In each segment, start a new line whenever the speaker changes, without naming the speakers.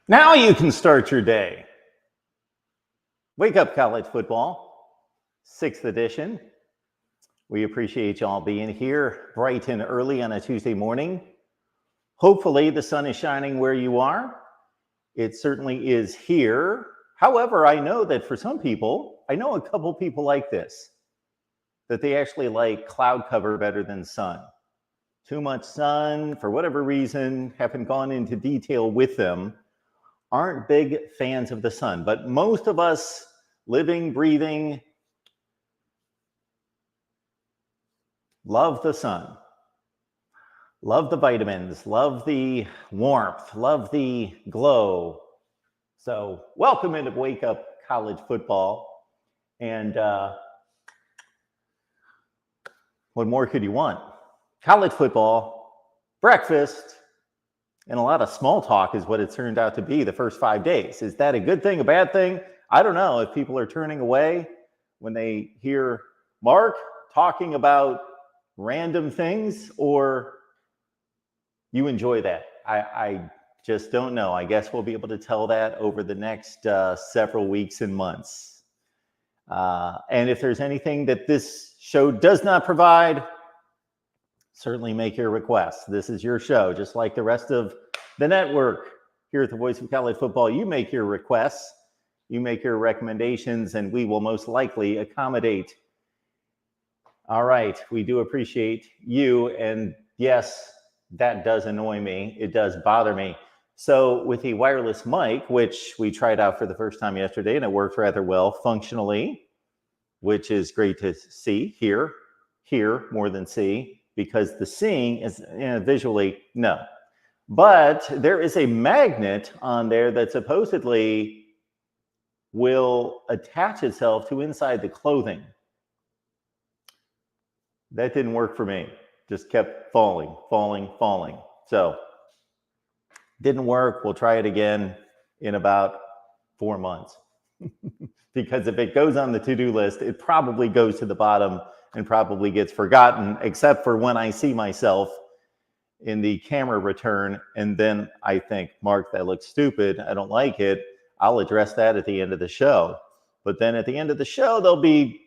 Now you can start your day. Wake up, college football, 6th edition. We appreciate y'all being here bright and early on a Tuesday morning. Hopefully the sun is shining where you are. It certainly is here. However, I know that for some people, I know a couple people like this, that they actually like cloud cover better than sun. Too much sun, for whatever reason, haven't gone into detail with them, aren't big fans of the sun. But most of us living, breathing, love the sun, love the vitamins, love the warmth, love the glow. So welcome into Wake Up College Football. And what more could you want? College football, breakfast, and a lot of small talk is what it turned out to be the first 5 days. Is that a good thing, a bad thing? I don't know if people are turning away when they hear Mark talking about random things, or you enjoy that. I just don't know. I guess we'll be able to tell that over the next several weeks and months. And if there's anything that this show does not provide, certainly make your requests. This is your show, just like the rest of the network here at the Voice of College Football. You make your requests, you make your recommendations, and we will most likely accommodate. All right, we do appreciate you. And yes, that does annoy me. It does bother me. So with the wireless mic, which we tried out for the first time yesterday, and it worked rather well functionally, which is great to see, hear more than see, because the seeing is visually, no. But there is a magnet on there that supposedly will attach itself to inside the clothing. That didn't work for me. Just kept falling. So didn't work. We'll try it again in about 4 months. Because if it goes on the to-do list, it probably goes to the bottom and probably gets forgotten, except for when I see myself in the camera return, and then I think, Mark, that looks stupid. I don't like it. I'll address that at the end of the show. But then at the end of the show, there'll be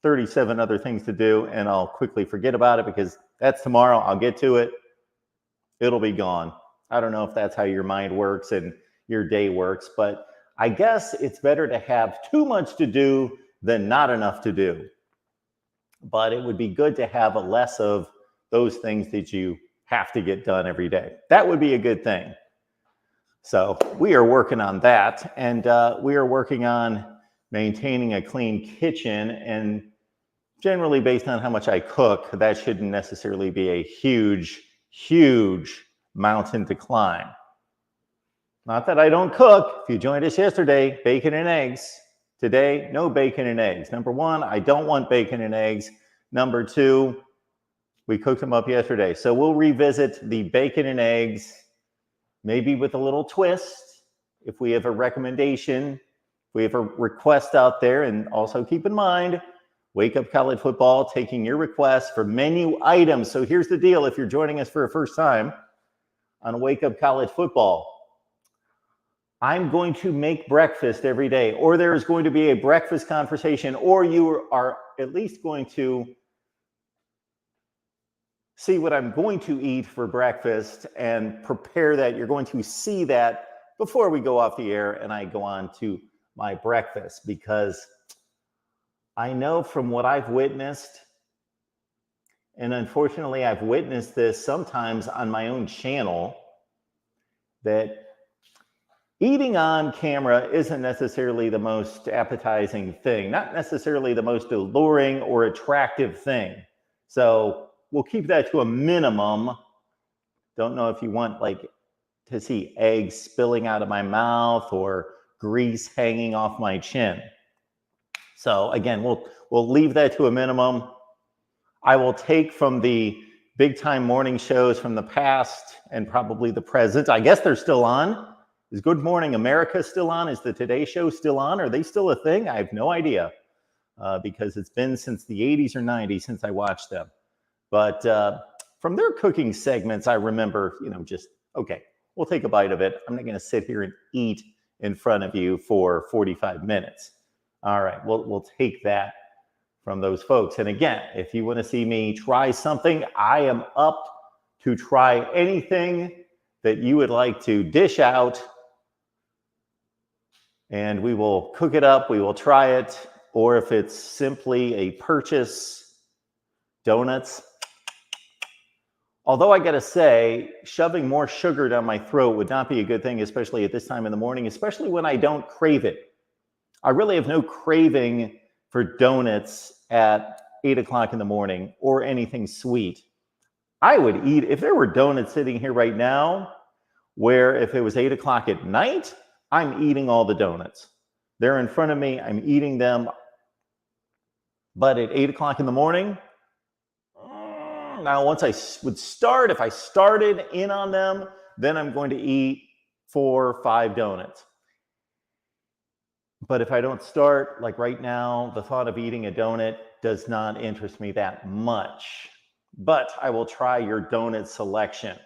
37 other things to do, and I'll quickly forget about it because that's tomorrow. I'll get to it. It'll be gone. I don't know if that's how your mind works and your day works, but I guess it's better to have too much to do than not enough to do. But it would be good to have a less of those things that you have to get done every day. That would be a good thing. So we are working on that, and we are working on maintaining a clean kitchen. And generally, based on how much I cook, that shouldn't necessarily be a huge mountain to climb. Not that I don't cook. If you joined us yesterday, bacon and eggs. Today, no bacon and eggs. Number one, I don't want bacon and eggs. Number two, we cooked them up yesterday. So we'll revisit the bacon and eggs, maybe with a little twist. If we have a recommendation, if we have a request out there, and also keep in mind, Wake Up College Football taking your requests for menu items. So here's the deal. If you're joining us for a first time on Wake Up College Football, I'm going to make breakfast every day, or there is going to be a breakfast conversation, or you are at least going to see what I'm going to eat for breakfast and prepare that. You're going to see that before we go off the air and I go on to my breakfast, because I know from what I've witnessed, and unfortunately I've witnessed this sometimes on my own channel, that eating on camera isn't necessarily the most appetizing thing, not necessarily the most alluring or attractive thing. So we'll keep that to a minimum. Don't know if you want to see eggs spilling out of my mouth or grease hanging off my chin. So again, we'll leave that to a minimum. I will take from the big time morning shows from the past and probably the present. I guess they're still on. Is Good Morning America still on? Is the Today Show still on? Are they still a thing? I have no idea, because it's been since the 80s or 90s since I watched them. But from their cooking segments, I remember, just, okay, we'll take a bite of it. I'm not going to sit here and eat in front of you for 45 minutes. All right, we'll take that from those folks. And again, if you want to see me try something, I am up to try anything that you would like to dish out, and we will cook it up, we will try it, or if it's simply a purchase, donuts. Although I gotta say, shoving more sugar down my throat would not be a good thing, especially at this time in the morning, especially when I don't crave it. I really have no craving for donuts at 8 o'clock in the morning or anything sweet. I would eat, if there were donuts sitting here right now, where if it was 8 o'clock at night, I'm eating all the donuts. They're in front of me, I'm eating them. But at 8 o'clock in the morning, now once I would start, if I started in on them, then I'm going to eat 4 or 5 donuts. But if I don't start, like right now, the thought of eating a donut does not interest me that much. But I will try your donut selection.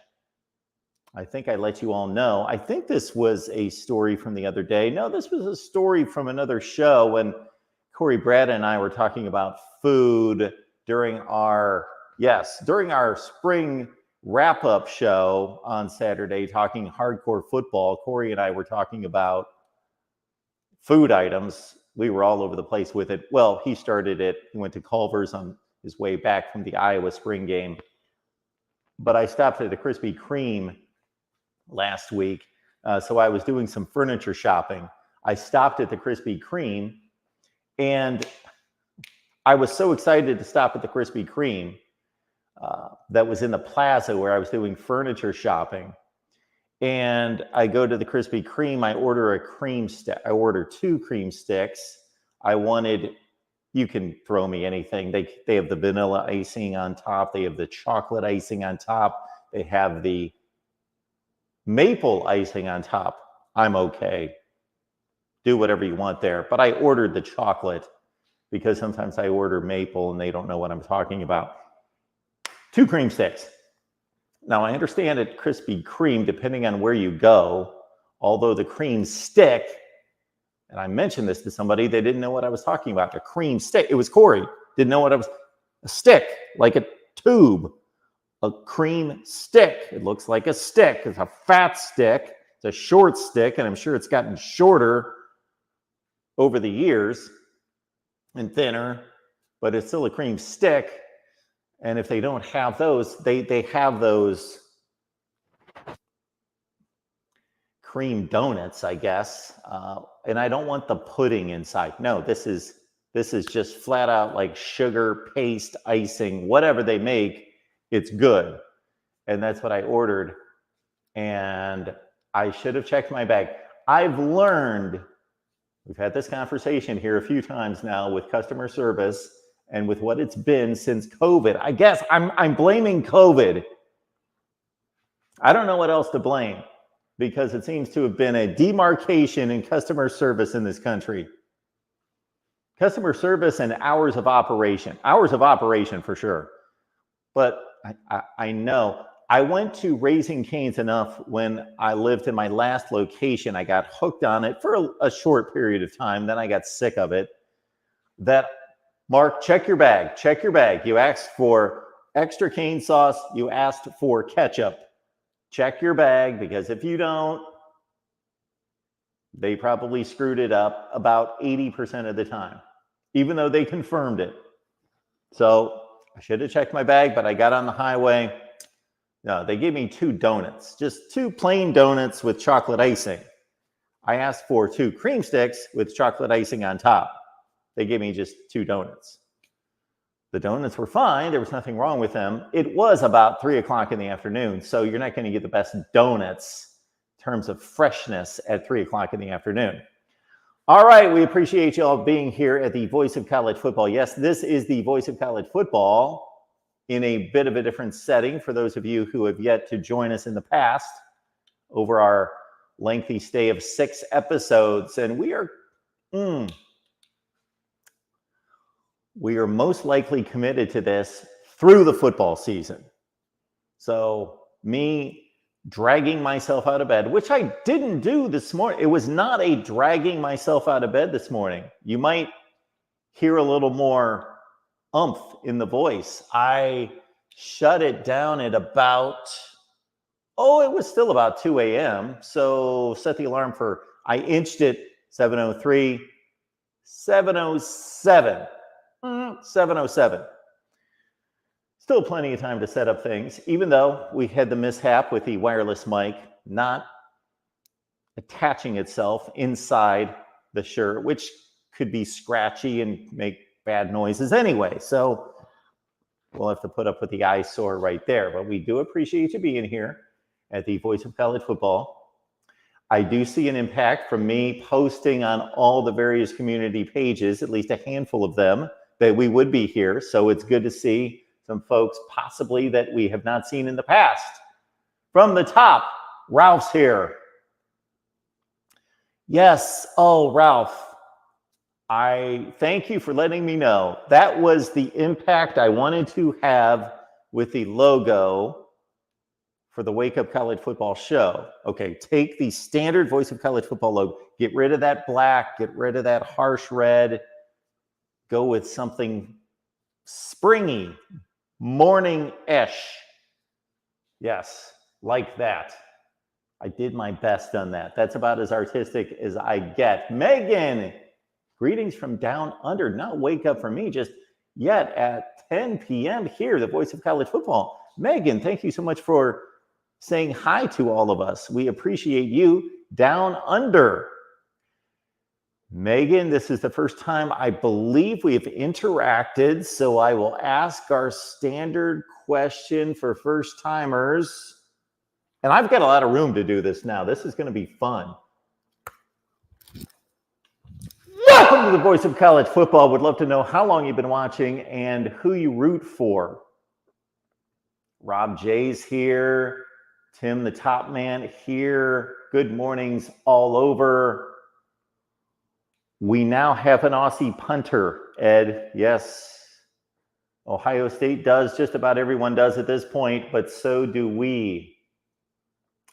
I think I let you all know. I think this was a story from the other day. No, this was a story from another show when Corey, Brad, and I were talking about food during our spring wrap-up show on Saturday, talking hardcore football. Corey and I were talking about food items. We were all over the place with it. Well, he started it. He went to Culver's on his way back from the Iowa spring game. But I stopped at the Krispy Kreme last week. So I was doing some furniture shopping. I stopped at the Krispy Kreme, and I was so excited to stop at the Krispy Kreme that was in the plaza where I was doing furniture shopping. And I go to the Krispy Kreme, I order a cream stick. I order 2 cream sticks. I wanted, you can throw me anything. They have the vanilla icing on top. They have the chocolate icing on top. They have the maple icing on top. I'm okay. Do whatever you want there. But I ordered the chocolate because sometimes I order maple and they don't know what I'm talking about. 2 cream sticks. Now, I understand at Krispy Kreme, depending on where you go, although the cream stick, and I mentioned this to somebody, they didn't know what I was talking about. A cream stick. It was Corey. Didn't know what I was. A stick, like a tube. A cream stick. It looks like a stick. It's a fat stick. It's a short stick, and I'm sure it's gotten shorter over the years and thinner, but it's still a cream stick. And if they don't have those, they have those cream donuts, I guess. And I don't want the pudding inside. No, this is just flat out like sugar, paste, icing, whatever they make, it's good. And that's what I ordered. And I should have checked my bag. I've learned, we've had this conversation here a few times now with customer service, and with what it's been since COVID. I guess I'm blaming COVID. I don't know what else to blame, because it seems to have been a demarcation in customer service in this country. Customer service and hours of operation for sure. But I know I went to Raising Cane's enough when I lived in my last location. I got hooked on it for a short period of time. Then I got sick of it. That Mark, check your bag. Check your bag. You asked for extra cane sauce. You asked for ketchup. Check your bag, because if you don't, they probably screwed it up about 80% of the time, even though they confirmed it. So I should have checked my bag, but I got on the highway. No, they gave me 2 donuts, just 2 plain donuts with chocolate icing. I asked for 2 cream sticks with chocolate icing on top. They gave me just 2 donuts. The donuts were fine. There was nothing wrong with them. It was about 3 o'clock in the afternoon, so you're not going to get the best donuts in terms of freshness at 3 o'clock in the afternoon. All right, we appreciate you all being here at the Voice of College Football. Yes, this is the Voice of College Football in a bit of a different setting for those of you who have yet to join us in the past over our lengthy stay of 6 episodes. And we are most likely committed to this through the football season. So me dragging myself out of bed, which I didn't do this morning. It was not a dragging myself out of bed this morning. You might hear a little more umph in the voice. I shut it down at about, it was still about 2 a.m. So set the alarm for, I inched it 7:03, 7:07, 7:07. Still plenty of time to set up things, even though we had the mishap with the wireless mic not attaching itself inside the shirt, which could be scratchy and make bad noises anyway. So we'll have to put up with the eyesore right there. But we do appreciate you being here at the Voice of College Football. I do see an impact from me posting on all the various community pages, at least a handful of them, that we would be here. So it's good to see some folks possibly that we have not seen in the past. From the top, Ralph's here. Yes. Oh, Ralph, I thank you for letting me know. That was the impact I wanted to have with the logo for the Wake Up College Football show. Okay, take the standard Voice of College Football logo, get rid of that black, get rid of that harsh red, go with something springy, morning-ish. Yes, like that. I did my best on that. That's about as artistic as I get. Megan, greetings from down under. Not wake up for me just yet at 10 p.m. here, the Voice of College Football. Megan, thank you so much for saying hi to all of us. We appreciate you down under. Megan, this is the first time I believe we've interacted, so I will ask our standard question for first timers. And I've got a lot of room to do this now. This is going to be fun. Welcome to the Voice of College Football. Would love to know how long you've been watching and who you root for. Rob J's here. Tim, the top man, here. Good mornings all over. We now have an Aussie punter, Ed. Yes. Ohio State does. Just about everyone does at this point, but so do we.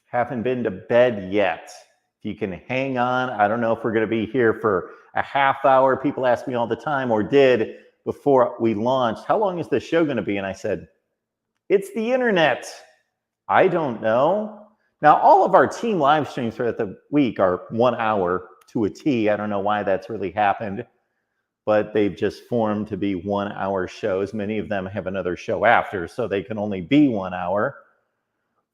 Haven't been to bed yet. If you can hang on, I don't know if we're going to be here for a half hour. People ask me all the time, or did before we launched, how long is this show going to be? And I said, it's the internet. I don't know. Now, all of our team live streams throughout the week are 1 hour to a T. I don't know why that's really happened, but they've just formed to be 1 hour shows. Many of them have another show after, so they can only be 1 hour.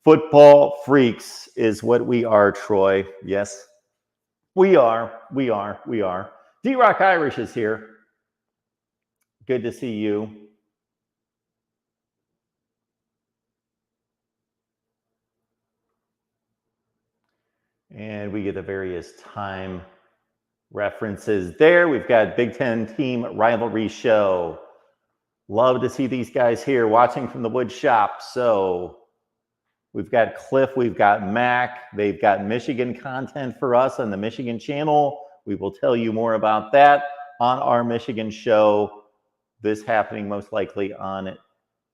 Football freaks is what we are, Troy. Yes, we are. D-Rock Irish is here. Good to see you. And we get the various time references there. We've got Big Ten Team Rivalry Show. Love to see these guys here watching from the wood shop. So we've got Cliff, we've got Mac. They've got Michigan content for us on the Michigan channel. We will tell you more about that on our Michigan show. This happening most likely on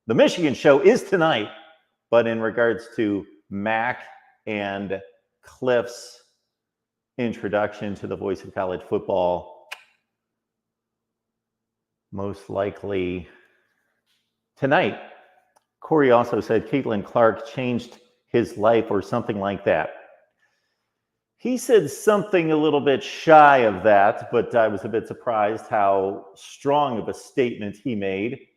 the Michigan show is tonight. But in regards to Mac and Cliff's introduction to the Voice of College Football, most likely tonight. Corey also said Caitlin Clark changed his life or something like that. He said something a little bit shy of that, but I was a bit surprised how strong of a statement he made.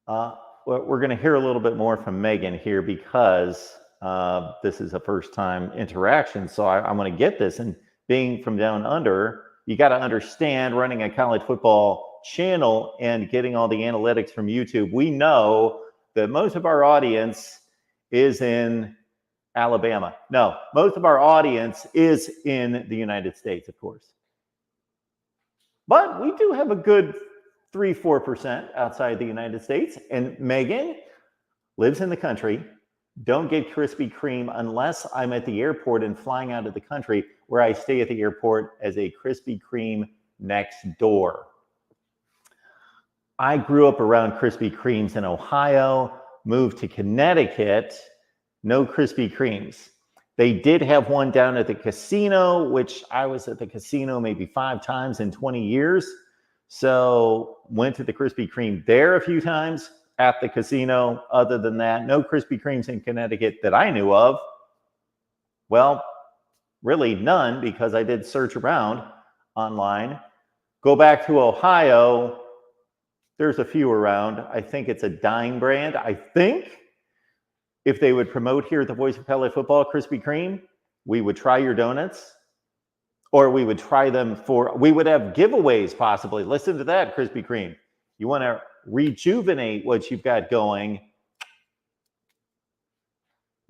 We're going to hear a little bit more from Megan here because this is a first-time interaction, so I want to get this. And being from down under, you got to understand running a college football channel and getting all the analytics from YouTube. We know that most of our audience is in Alabama. No, most of our audience is in the United States, of course. But we do have a good 3-4% outside the United States. And Megan lives in the country. Don't get Krispy Kreme unless I'm at the airport and flying out of the country, where I stay at the airport as a Krispy Kreme next door. I grew up around Krispy Kremes in Ohio. moved to Connecticut, no Krispy Kremes. They did have one down at the casino, which I was at the casino maybe 5 times in 20 years. So went to the Krispy Kreme there a few times at the casino. Other than that, no Krispy Kremes in Connecticut that I knew of. Well, really none, because I did search around online. Go back to Ohio, there's a few around. I think it's a dying brand. I think if they would promote here at the Voice of College Football Krispy Kreme, we would try your donuts, or we would try them we would have giveaways possibly. Listen to that, Krispy Kreme. You want to rejuvenate what you've got going,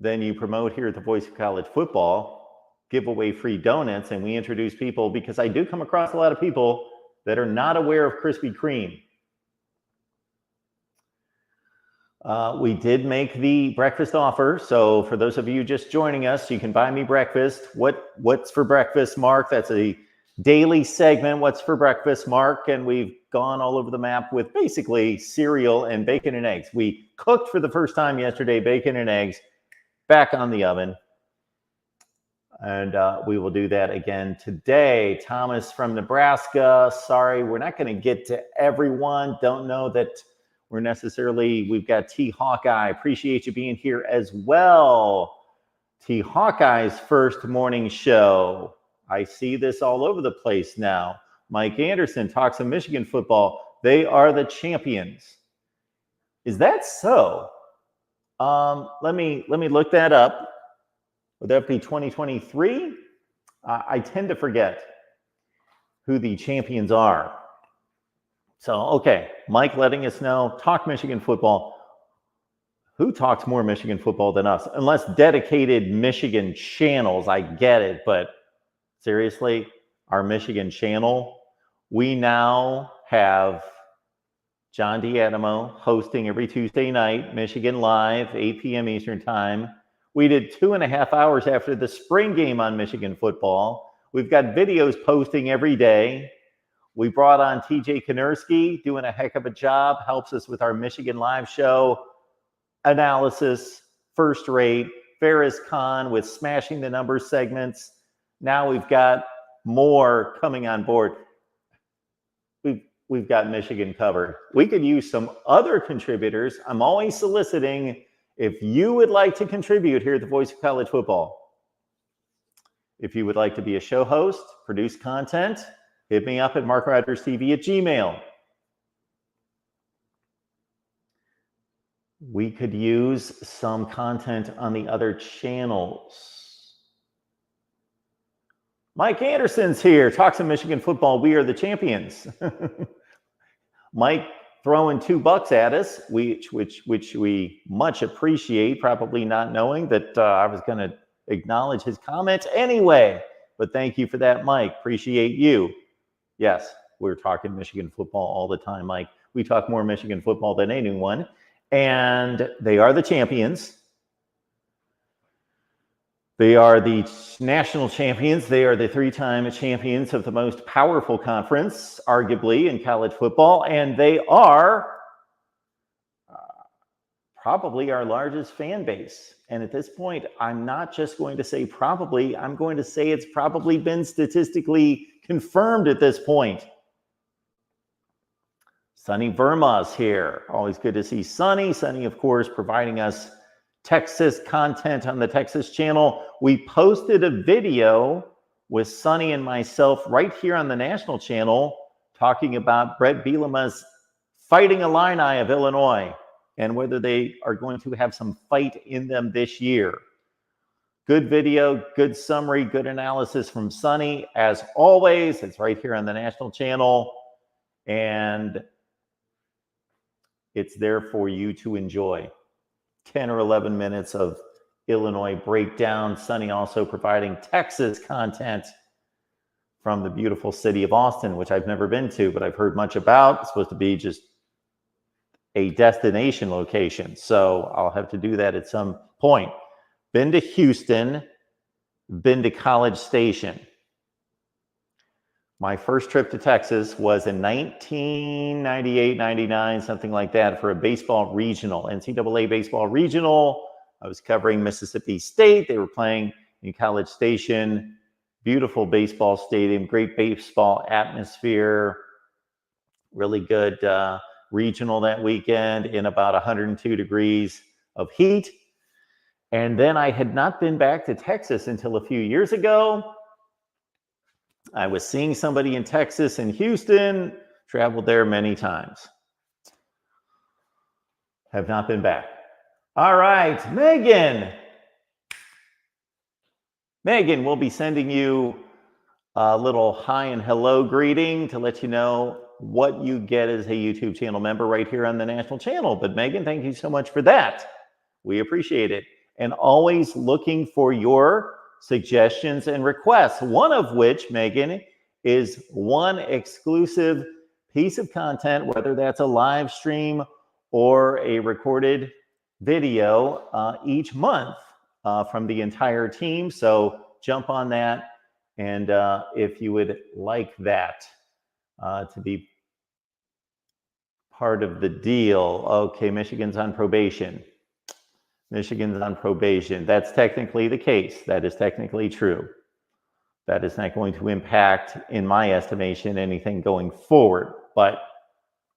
then you promote here at the Voice of College Football, give away free donuts, and we introduce people, because I do come across a lot of people that are not aware of Krispy Kreme. We did make the breakfast offer. So for those of you just joining us, you can buy me breakfast. What's for breakfast, Mark? That's a daily segment. What's for breakfast, Mark? And we've gone all over the map with basically cereal and bacon and eggs. We cooked for the first time yesterday, bacon and eggs, back on the oven. And we will do that again today. Thomas from Nebraska. Sorry, we're not going to get to everyone. Don't know that we've got T Hawkeye. Appreciate you being here as well. T Hawkeye's first morning show. I see this all over the place now. Mike Anderson talks of Michigan football. They are the champions. Is that so? Let me look that up. Would that be 2023? I tend to forget who the champions are. So, okay, Mike letting us know, talk Michigan football. Who talks more Michigan football than us? Unless dedicated Michigan channels, I get it. But seriously, our Michigan channel, we now have John D'Adamo hosting every Tuesday night, Michigan Live, 8 p.m. Eastern Time. We did 2.5 hours after the spring game on Michigan football. We've got videos posting every day. We brought on TJ Konerski, doing a heck of a job, helps us with our Michigan Live show analysis, first rate. Ferris Khan with Smashing the Numbers segments. Now we've got more coming on board. We've got Michigan covered. We could use some other contributors. I'm always soliciting if you would like to contribute here at the Voice of College Football. If you would like to be a show host, produce content, hit me up at MarkRogersTV at Gmail. We could use some content on the other channels. Mike Anderson's here. Talks of Michigan football. We are the champions. Mike throwing $2 at us, which we much appreciate, probably not knowing that I was going to acknowledge his comment anyway. But thank you for that, Mike. Appreciate you. Yes, we're talking Michigan football all the time, Mike. We talk more Michigan football than anyone. And they are the champions. They are the national champions. They are the 3-time champions of the most powerful conference, arguably, in college football. And they are probably our largest fan base. And at this point, I'm not just going to say probably, I'm going to say it's probably been statistically confirmed at this point. Sonny Verma's here. Always good to see Sonny. Sonny, of course, providing us Texas content on the Texas channel. We posted a video with Sonny and myself right here on the national channel talking about Brett Bielema's Fighting Illini of Illinois and whether they are going to have some fight in them this year. Good video, good summary, good analysis from Sonny. As always, it's right here on the national channel, and it's there for you to enjoy. 10 or 11 minutes of Illinois breakdown. Sonny also providing Texas content from the beautiful city of Austin, which I've never been to, but I've heard much about. It's supposed to be just a destination location, so I'll have to do that at some point. Been to Houston, been to College Station. My first trip to Texas was in 1998, 99, something like that, for a baseball regional, NCAA baseball regional. I was covering Mississippi State. They were playing in College Station. Beautiful baseball stadium, great baseball atmosphere. Really good regional that weekend in about 102 degrees of heat. And then I had not been back to Texas until a few years ago. I was seeing somebody in Texas and Houston, traveled there many times. Have not been back. All right, Megan. Megan, we'll be sending you a little hi and hello greeting to let you know what you get as a YouTube channel member right here on the national channel. But Megan, thank you so much for that. We appreciate it. And always looking for your suggestions and requests, one of which, Megan, is one exclusive piece of content, whether that's a live stream or a recorded video each month from the entire team. So jump on that. And if you would like that to be part of the deal. Okay, Michigan's on probation. Michigan's on probation. That's technically the case. That is technically true. That is not going to impact, in my estimation, anything going forward. But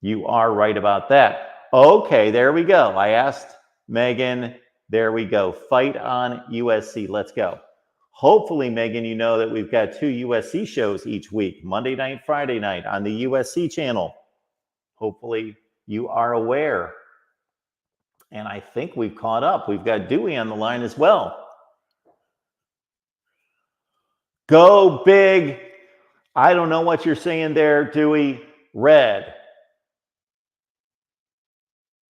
you are right about that. Okay, there we go. I asked Megan. There we go. Fight on USC. Let's go. Hopefully, Megan, you know that we've got 2 USC shows each week, Monday night, Friday night on the USC channel. Hopefully, you are aware. And I think we've caught up. We've got Dewey on the line as well. Go big. I don't know what you're saying there, Dewey. Red.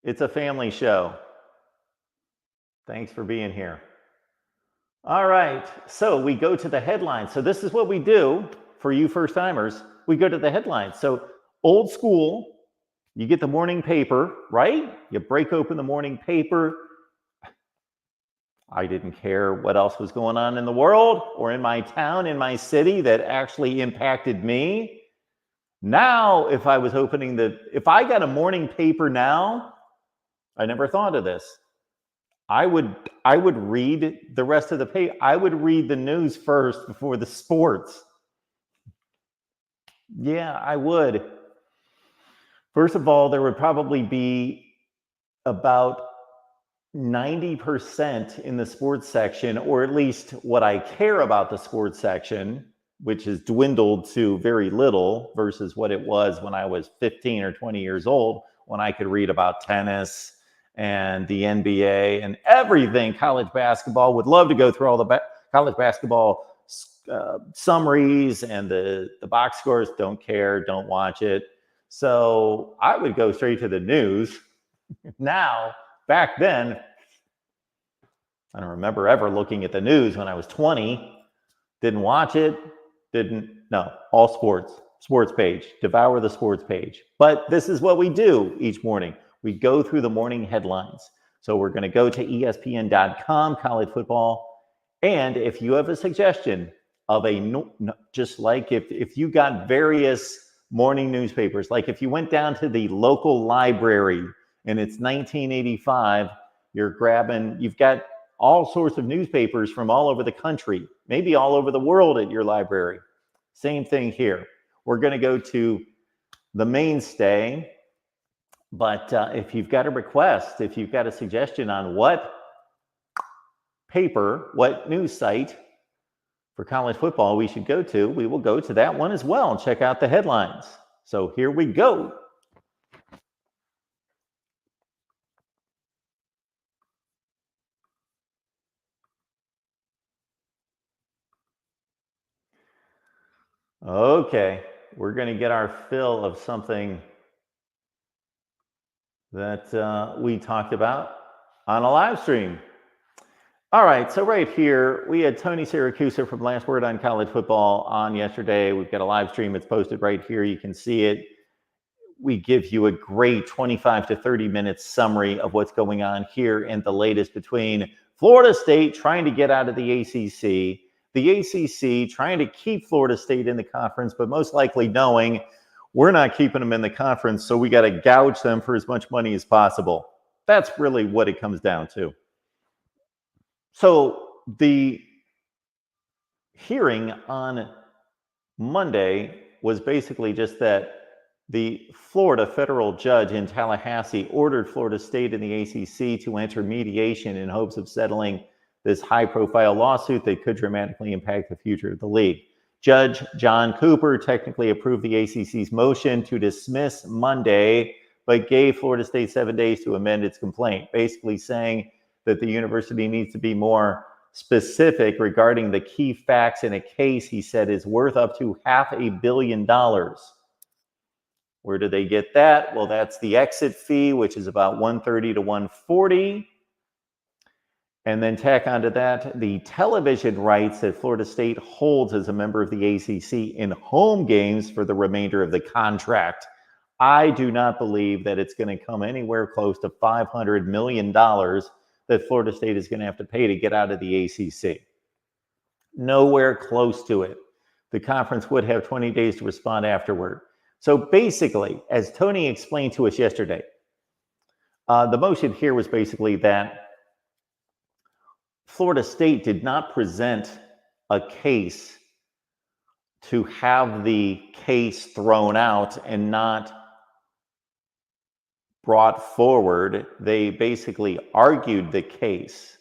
It's a family show. Thanks for being here. All right. So we go to the headlines. So this is what we do for you first timers. We go to the headlines. So old school. You get the morning paper, right? You break open the morning paper. I didn't care what else was going on in the world or in my town, in my city that actually impacted me. Now, if I was if I got a morning paper now, I never thought of this. I would read the rest of the paper. I would read the news first before the sports. Yeah, I would. First of all, there would probably be about 90% in the sports section, or at least what I care about the sports section, which has dwindled to very little versus what it was when I was 15 or 20 years old, when I could read about tennis and the NBA and everything, college basketball. Would love to go through all the college basketball summaries and the box scores. Don't care, don't watch it. So I would go straight to the news. Now, back then, I don't remember ever looking at the news when I was 20. Didn't watch it. No, all sports page, devour the sports page. But this is what we do each morning. We go through the morning headlines. So we're going to go to ESPN.com, college football. And if you have a suggestion of just like if you got various morning newspapers, like if you went down to the local library and it's 1985, you've got all sorts of newspapers from all over the country, maybe all over the world at your library. Same thing here. We're going to go to the mainstay, but if you've got a request, if you've got a suggestion on what paper, what news site for college football we should go to, we will go to that one as well and check out the headlines. So here we go. Okay, we're going to get our fill of something that we talked about on a live stream. All right, so right here, we had Tony Siracusa from Last Word on College Football on yesterday. We've got a live stream. It's posted right here. You can see it. We give you a great 25 to 30 minute summary of what's going on here and the latest between Florida State trying to get out of the ACC, the ACC trying to keep Florida State in the conference, but most likely knowing we're not keeping them in the conference, so we got to gouge them for as much money as possible. That's really what it comes down to. So the hearing on Monday was basically just that the Florida federal judge in Tallahassee ordered Florida State and the ACC to enter mediation in hopes of settling this high-profile lawsuit that could dramatically impact the future of the league. Judge John Cooper technically approved the ACC's motion to dismiss Monday, but gave Florida State 7 days to amend its complaint, basically saying that the university needs to be more specific regarding the key facts in a case he said is worth up to $500 million. Where do they get that? Well, that's the exit fee, which is about $130 to $140. And then tack onto that the television rights that Florida State holds as a member of the ACC in home games for the remainder of the contract. I do not believe that it's going to come anywhere close to $500 million that Florida State is going to have to pay to get out of the ACC. Nowhere close to it. The conference would have 20 days to respond afterward. So basically, as Tony explained to us yesterday, the motion here was basically that Florida State did not present a case to have the case thrown out and not brought forward. They basically argued the case.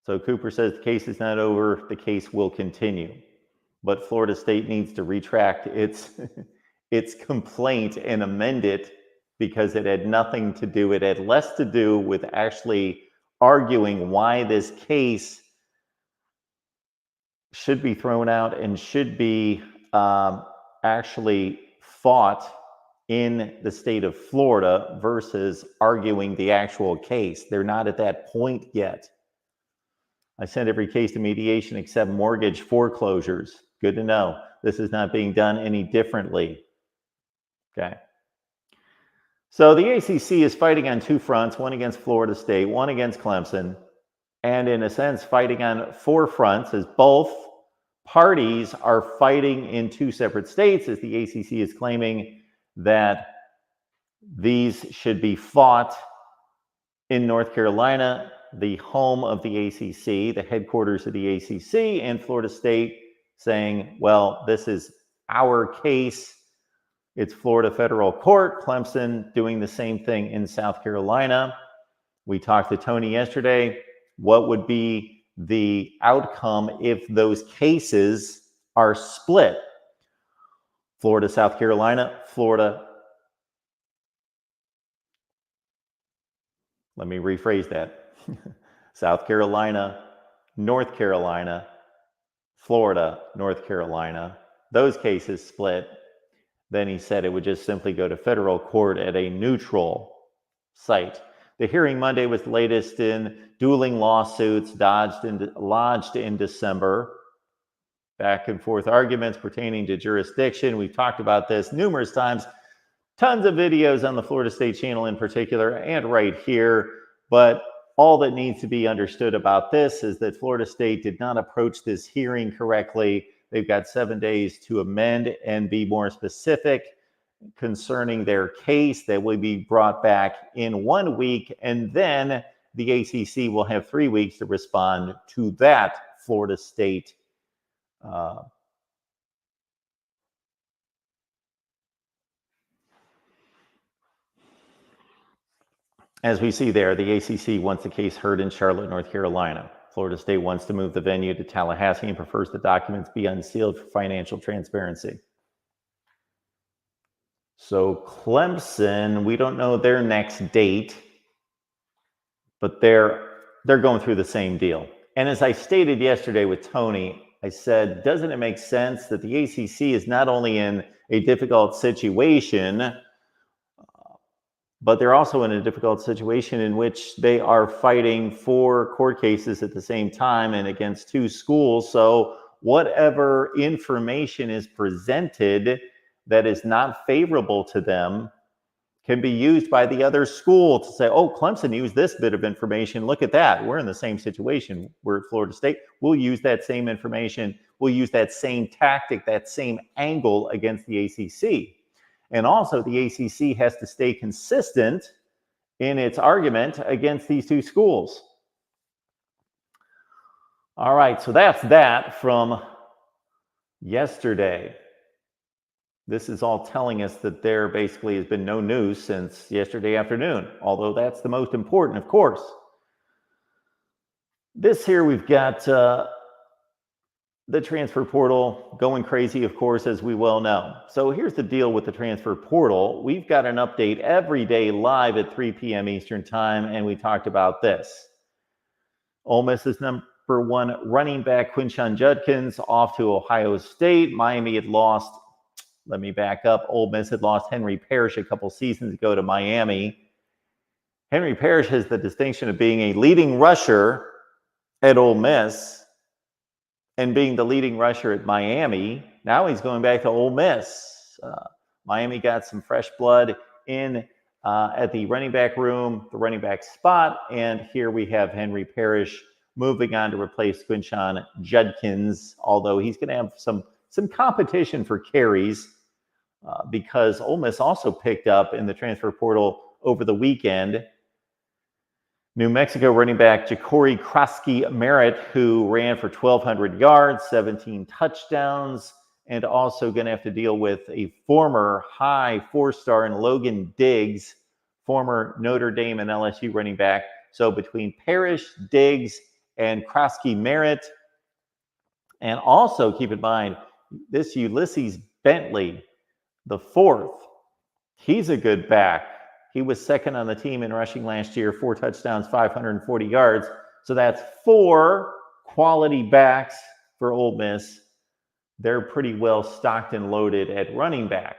So Cooper says the case is not over, the case will continue. But Florida State needs to retract its complaint and amend it because it had nothing to do, it had less to do with actually arguing why this case should be thrown out and should be actually fought in the state of Florida versus arguing the actual case. They're not at that point yet. I sent every case to mediation except mortgage foreclosures. Good to know. This is not being done any differently. Okay. So the ACC is fighting on two fronts, one against Florida State, one against Clemson, and in a sense fighting on four fronts as both parties are fighting in two separate states, as the ACC is claiming that these should be fought in North Carolina, the home of the ACC, the headquarters of the ACC, and Florida State saying, well, this is our case. It's Florida federal court. Clemson doing the same thing in South Carolina. We talked to Tony yesterday. What would be the outcome if those cases are split? Florida, South Carolina, Florida. Let me rephrase that. South Carolina, North Carolina, Florida, North Carolina. Those cases split. Then he said it would just simply go to federal court at a neutral site. The hearing Monday was the latest in dueling lawsuits lodged in December. Back and forth arguments pertaining to jurisdiction. We've talked about this numerous times. Tons of videos on the Florida State channel in particular and right here. But all that needs to be understood about this is that Florida State did not approach this hearing correctly. They've got 7 days to amend and be more specific concerning their case that will be brought back in 1 week. And then the ACC will have 3 weeks to respond to that Florida State as we see there, the ACC wants the case heard in Charlotte, North Carolina. Florida State wants to move the venue to Tallahassee and prefers the documents be unsealed for financial transparency. So Clemson, we don't know their next date, but they're going through the same deal. And as I stated yesterday with Tony, I said, doesn't it make sense that the ACC is not only in a difficult situation, but they're also in a difficult situation in which they are fighting 4 court cases at the same time and against 2 schools. So whatever information is presented that is not favorable to them can be used by the other school to say, oh, Clemson used this bit of information. Look at that. We're in the same situation. We're at Florida State. We'll use that same information. We'll use that same tactic, that same angle against the ACC. And also, the ACC has to stay consistent in its argument against these two schools. All right, so that's that from yesterday. This is all telling us that there basically has been no news since yesterday afternoon, although that's the most important, of course. This here, we've got the transfer portal going crazy, of course, as we well know. So here's the deal with the transfer portal. We've got an update every day live at 3 p.m. Eastern time, and we talked about this. Ole Miss's number one running back, Quinshon Judkins, off to Ohio State. Miami had lost, let me back up, Ole Miss had lost Henry Parrish a couple seasons ago to Miami. Henry Parrish has the distinction of being a leading rusher at Ole Miss and being the leading rusher at Miami. Now he's going back to Ole Miss. Miami got some fresh blood in at the running back room, the running back spot, and here we have Henry Parrish moving on to replace Quinshon Judkins, although he's going to have some competition for carries because Ole Miss also picked up in the transfer portal over the weekend New Mexico running back Ja'Cory Krosky-Merritt, who ran for 1,200 yards, 17 touchdowns, and also going to have to deal with a former high four-star in Logan Diggs, former Notre Dame and LSU running back. So between Parrish, Diggs, and Krosky-Merritt, and also keep in mind, this Ulysses Bentley, the fourth, he's a good back. He was second on the team in rushing last year, 4 touchdowns, 540 yards. So that's 4 quality backs for Ole Miss. They're pretty well stocked and loaded at running back.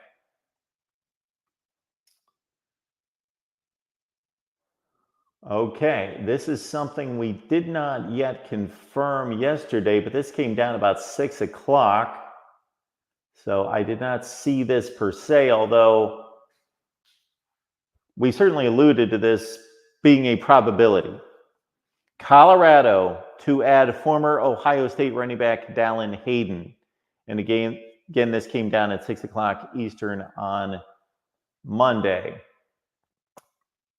Okay, this is something we did not yet confirm yesterday, but this came down about 6 o'clock. So I did not see this per se, although we certainly alluded to this being a probability. Colorado to add former Ohio State running back Dallin Hayden. And again, this came down at 6 o'clock Eastern on Monday.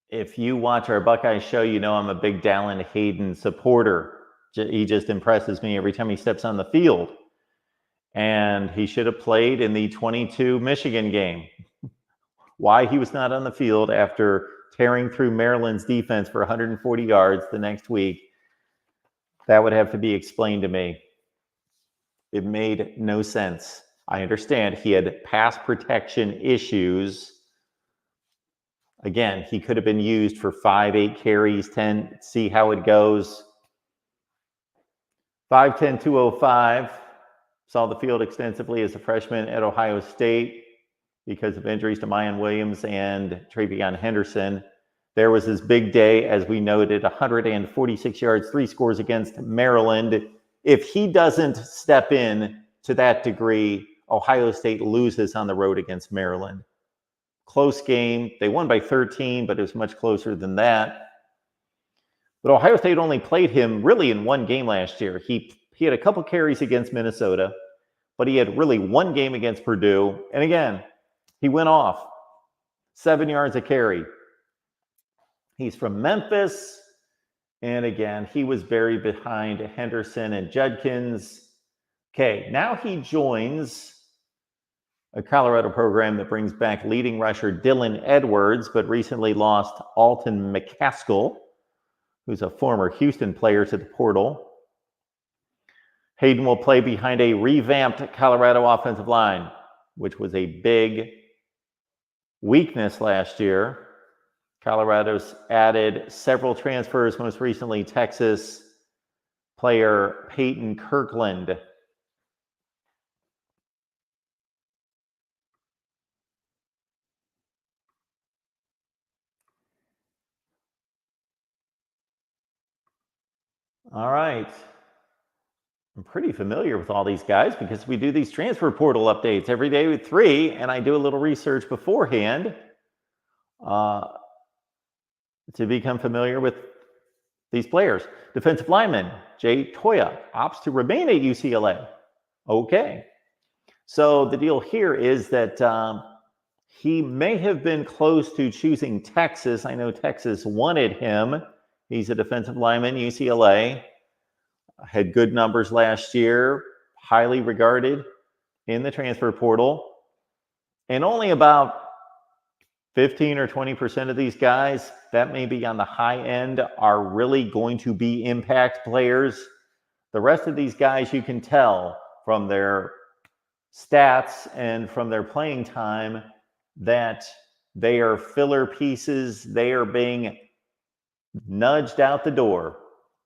If you watch our Buckeye show, you know I'm a big Dallin Hayden supporter. He just impresses me every time he steps on the field. And he should have played in the 22 Michigan game. Why he was not on the field after tearing through Maryland's defense for 140 yards the next week, that would have to be explained to me. It made no sense. I understand he had pass protection issues. Again, he could have been used for 5, 8 carries, 10, see how it goes. 5'10", 205, saw the field extensively as a freshman at Ohio State because of injuries to Mayan Williams and Travion Henderson. There was his big day, as we noted, 146 yards, 3 scores against Maryland. If he doesn't step in to that degree, Ohio State loses on the road against Maryland. Close game. They won by 13, but it was much closer than that. But Ohio State only played him really in one game last year. He had a couple carries against Minnesota, but he had really one game against Purdue. And again, he went off 7 yards a carry. He's from Memphis. And again, he was buried behind Henderson and Judkins. Okay, now he joins a Colorado program that brings back leading rusher Dylan Edwards, but recently lost Alton McCaskill, who's a former Houston player, to the portal. Hayden will play behind a revamped Colorado offensive line, which was a big weakness last year. Colorado's added several transfers, most recently Texas player Peyton Kirkland. All right. I'm pretty familiar with all these guys because we do these transfer portal updates every day with 3, and I do a little research beforehand to become familiar with these players. Defensive lineman Jay Toya opts to remain at UCLA. Okay. So the deal here is that he may have been close to choosing Texas. I know Texas wanted him. He's a defensive lineman, UCLA. Had good numbers last year, highly regarded in the transfer portal. And only about 15 or 20% of these guys, that may be on the high end, are really going to be impact players. The rest of these guys, you can tell from their stats and from their playing time that they are filler pieces. They are being nudged out the door,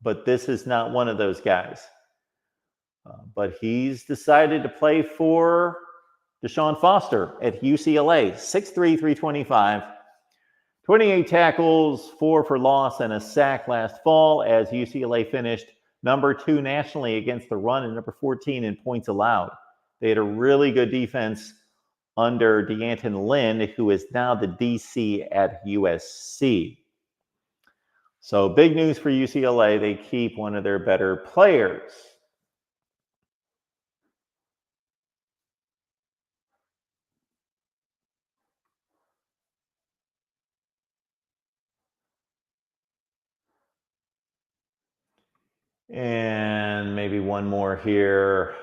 but this is not one of those guys. But he's decided to play for Deshaun Foster at UCLA, 6'3", 325, 28 tackles, 4 for loss, and a sack last fall as UCLA finished number 2 nationally against the run and number 14 in points allowed. They had a really good defense under D'Anton Lynn, who is now the DC at USC. So big news for UCLA. They keep one of their better players. And maybe one more here.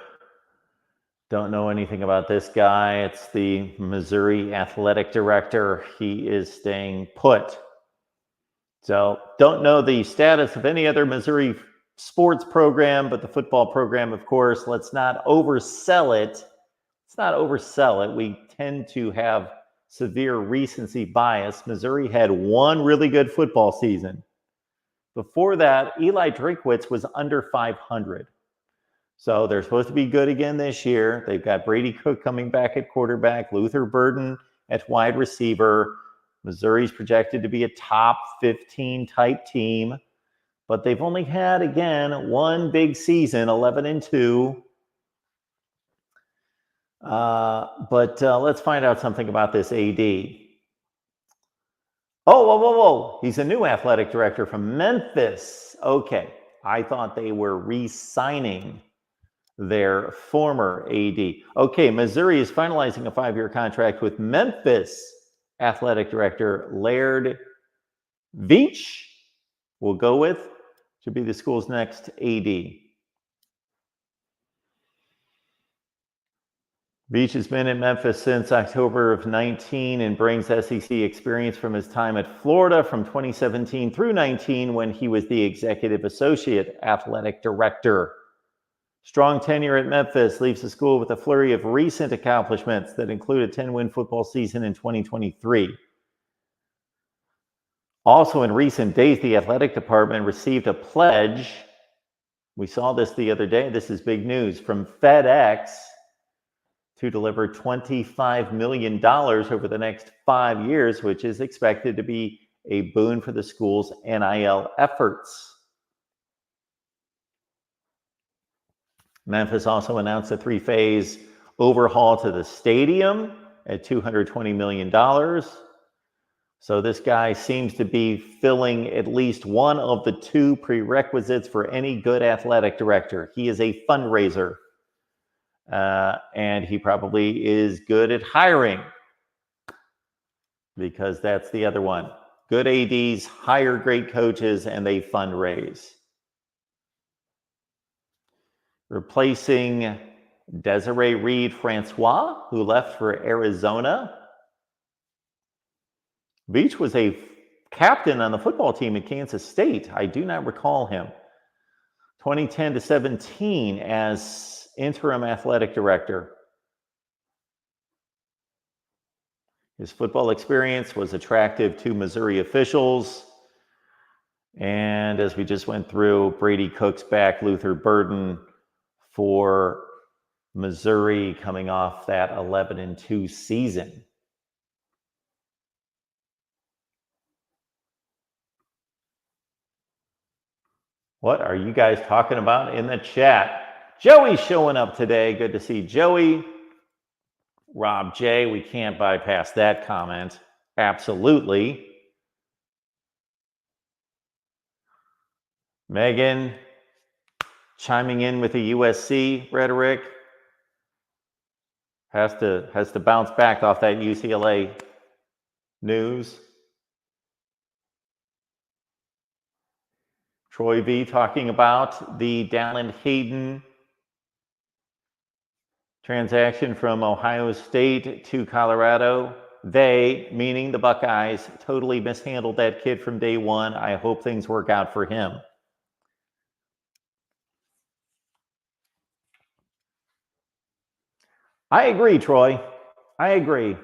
Don't know anything about this guy. It's the Missouri athletic director. He is staying put. So don't know the status of any other Missouri sports program, but the football program, of course, let's not oversell it. Let's not oversell it. We tend to have severe recency bias. Missouri had one really good football season. Before that, Eli Drinkwitz was under 500. So they're supposed to be good again this year. They've got Brady Cook coming back at quarterback, Luther Burden at wide receiver. Missouri's projected to be a top 15 type team, but they've only had, again, one big season, 11-2. But let's find out something about this AD. Oh, whoa. He's a new athletic director from Memphis. Okay. I thought they were re-signing their former AD. Okay, Missouri is finalizing a 5-year contract with Memphis athletic director Laird Veach. We'll go with, should be the school's next AD. Veach has been in Memphis since October of 19 and brings SEC experience from his time at Florida from 2017 through 19 when he was the executive associate athletic director. Strong tenure at Memphis leaves the school with a flurry of recent accomplishments that include a 10-win football season in 2023. Also in recent days, the athletic department received a pledge. We saw this the other day. This is big news from FedEx to deliver $25 million over the next 5 years, which is expected to be a boon for the school's NIL efforts. Memphis also announced a 3-phase overhaul to the stadium at $220 million. So this guy seems to be filling at least one of the 2 prerequisites for any good athletic director. He is a fundraiser. And he probably is good at hiring, because that's the other one. Good ADs hire great coaches and they fundraise. Replacing Desiree Reed-Francois, who left for Arizona. Veach was a captain on the football team at Kansas State. I do not recall him. 2010-17 as interim athletic director. His football experience was attractive to Missouri officials. And as we just went through, Brady Cook's back, Luther Burden for Missouri coming off that 11-2 season. What are you guys talking about in the chat? Joey's showing up today. Good to see Joey. Rob J, we can't bypass that comment. Absolutely. Megan chiming in with the USC rhetoric has to bounce back off that UCLA news. Troy V talking about the Dallin Hayden transaction from Ohio State to Colorado. They, meaning the Buckeyes, totally mishandled that kid from day one. I hope things work out for him. I agree, Troy. I agree.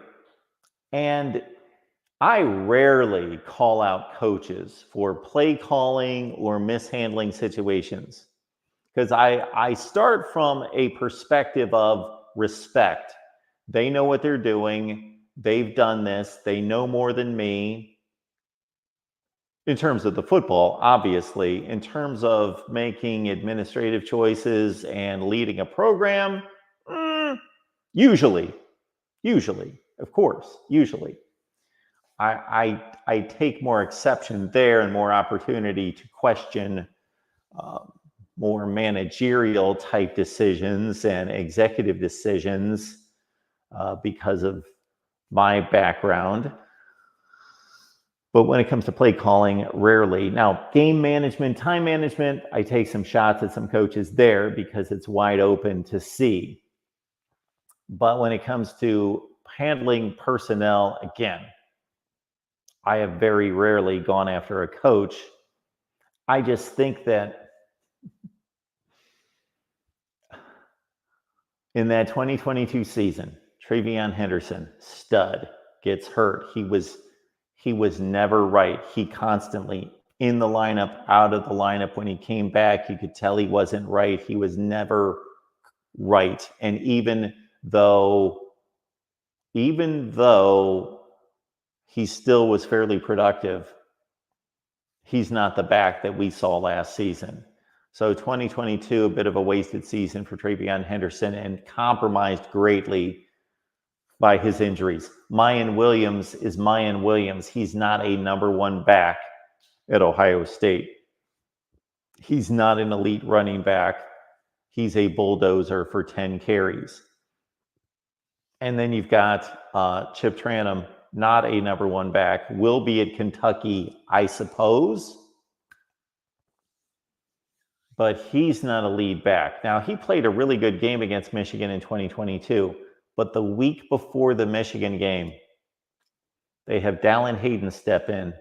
And I rarely call out coaches for play calling or mishandling situations because I start from a perspective of respect. They know what they're doing. They've done this. They know more than me. In terms of the football, obviously. In terms of making administrative choices and leading a program, usually, of course, usually. I take more exception there and more opportunity to question more managerial type decisions and executive decisions because of my background. But when it comes to play calling, rarely. Now, game management, time management, I take some shots at some coaches there because it's wide open to see. But when it comes to handling personnel, again, I have very rarely gone after a coach. I just think that in that 2022 season, Travion Henderson, stud, gets hurt. He was never right. He constantly in the lineup, out of the lineup. When he came back, you could tell he wasn't right. He was never right. And even though he still was fairly productive, he's not the back that we saw last season. So 2022, a bit of a wasted season for Travion Henderson and compromised greatly by his injuries. Mayan Williams is Mayan Williams. He's not a number one back at Ohio State. He's not an elite running back. He's a bulldozer for 10 carries. And then you've got Chip Tranum, not a number one back, will be at Kentucky, I suppose. But he's not a lead back. Now, he played a really good game against Michigan in 2022. But the week before the Michigan game, they have Dallin Hayden step in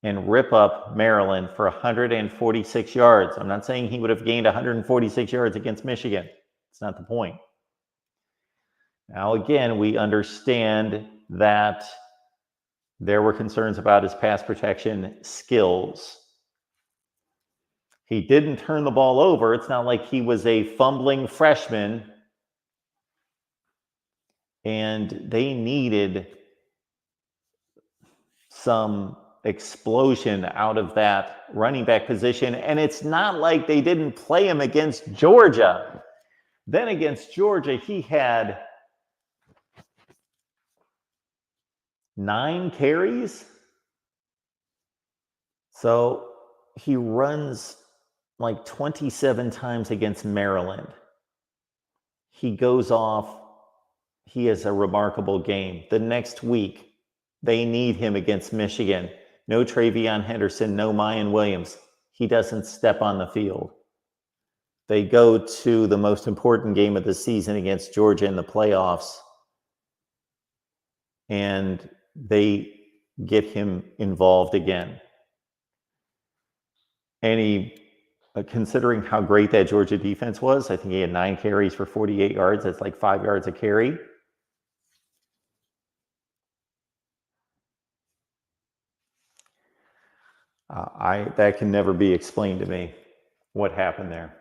and rip up Maryland for 146 yards. I'm not saying he would have gained 146 yards against Michigan. That's not the point. Now, again, we understand that there were concerns about his pass protection skills. He didn't turn the ball over. It's not like he was a fumbling freshman. And they needed some explosion out of that running back position. And it's not like they didn't play him against Georgia. Then against Georgia, he had 9 carries. So he runs like 27 times against Maryland. He goes off. He has a remarkable game. The next week, they need him against Michigan. No Travion Henderson, no Mayan Williams. He doesn't step on the field. They go to the most important game of the season against Georgia in the playoffs, and they get him involved again. And he, considering how great that Georgia defense was, I think he had 9 carries for 48 yards. That's like 5 yards a carry. That can never be explained to me, what happened there.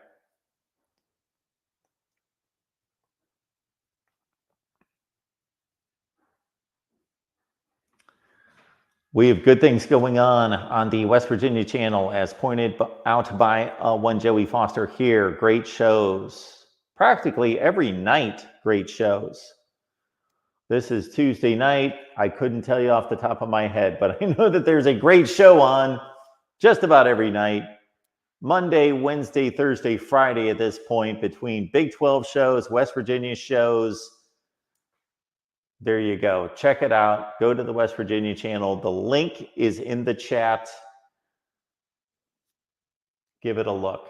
We have good things going on the West Virginia channel, as pointed out by one Joey Foster here. Great shows. Practically every night, great shows. This is Tuesday night. I couldn't tell you off the top of my head, but I know that there's a great show on just about every night. Monday, Wednesday, Thursday, Friday at this point, between Big 12 shows, West Virginia shows. There you go. Check it out. Go to the West Virginia channel. The link is in the chat. Give it a look.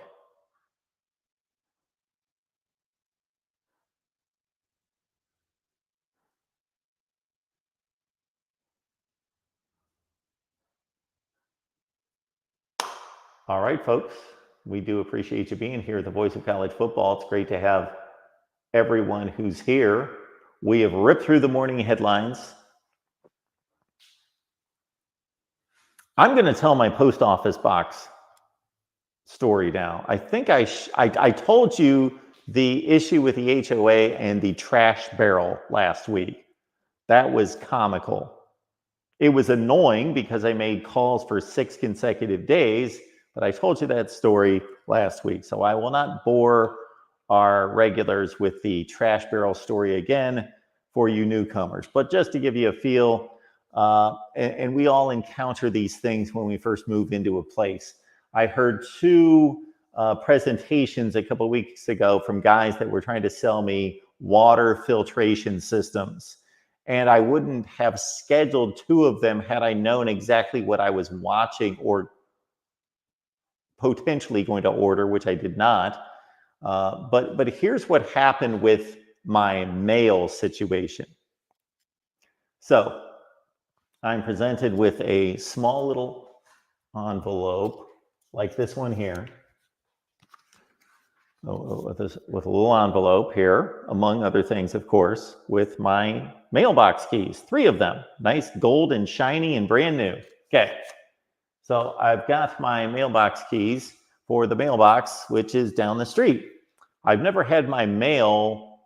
All right, folks. We do appreciate you being here, the voice of college football. It's great to have everyone who's here. We have ripped through the morning headlines. I'm going to tell my post office box story now. I think I told you the issue with the HOA and the trash barrel last week. That was comical. It was annoying because I made calls for 6 consecutive days, but I told you that story last week. So I will not bore our regulars with the trash barrel story again for you newcomers. But just to give you a feel, and we all encounter these things when we first move into a place. I heard 2 presentations a couple of weeks ago from guys that were trying to sell me water filtration systems. And I wouldn't have scheduled 2 of them had I known exactly what I was watching or potentially going to order, which I did not. But here's what happened with my mail situation. So I'm presented with a small little envelope like this one here. With a little envelope here, among other things, of course, with my mailbox keys, 3 of them, nice gold and shiny and brand new. Okay, so I've got my mailbox keys for the mailbox, which is down the street. I've never had my mail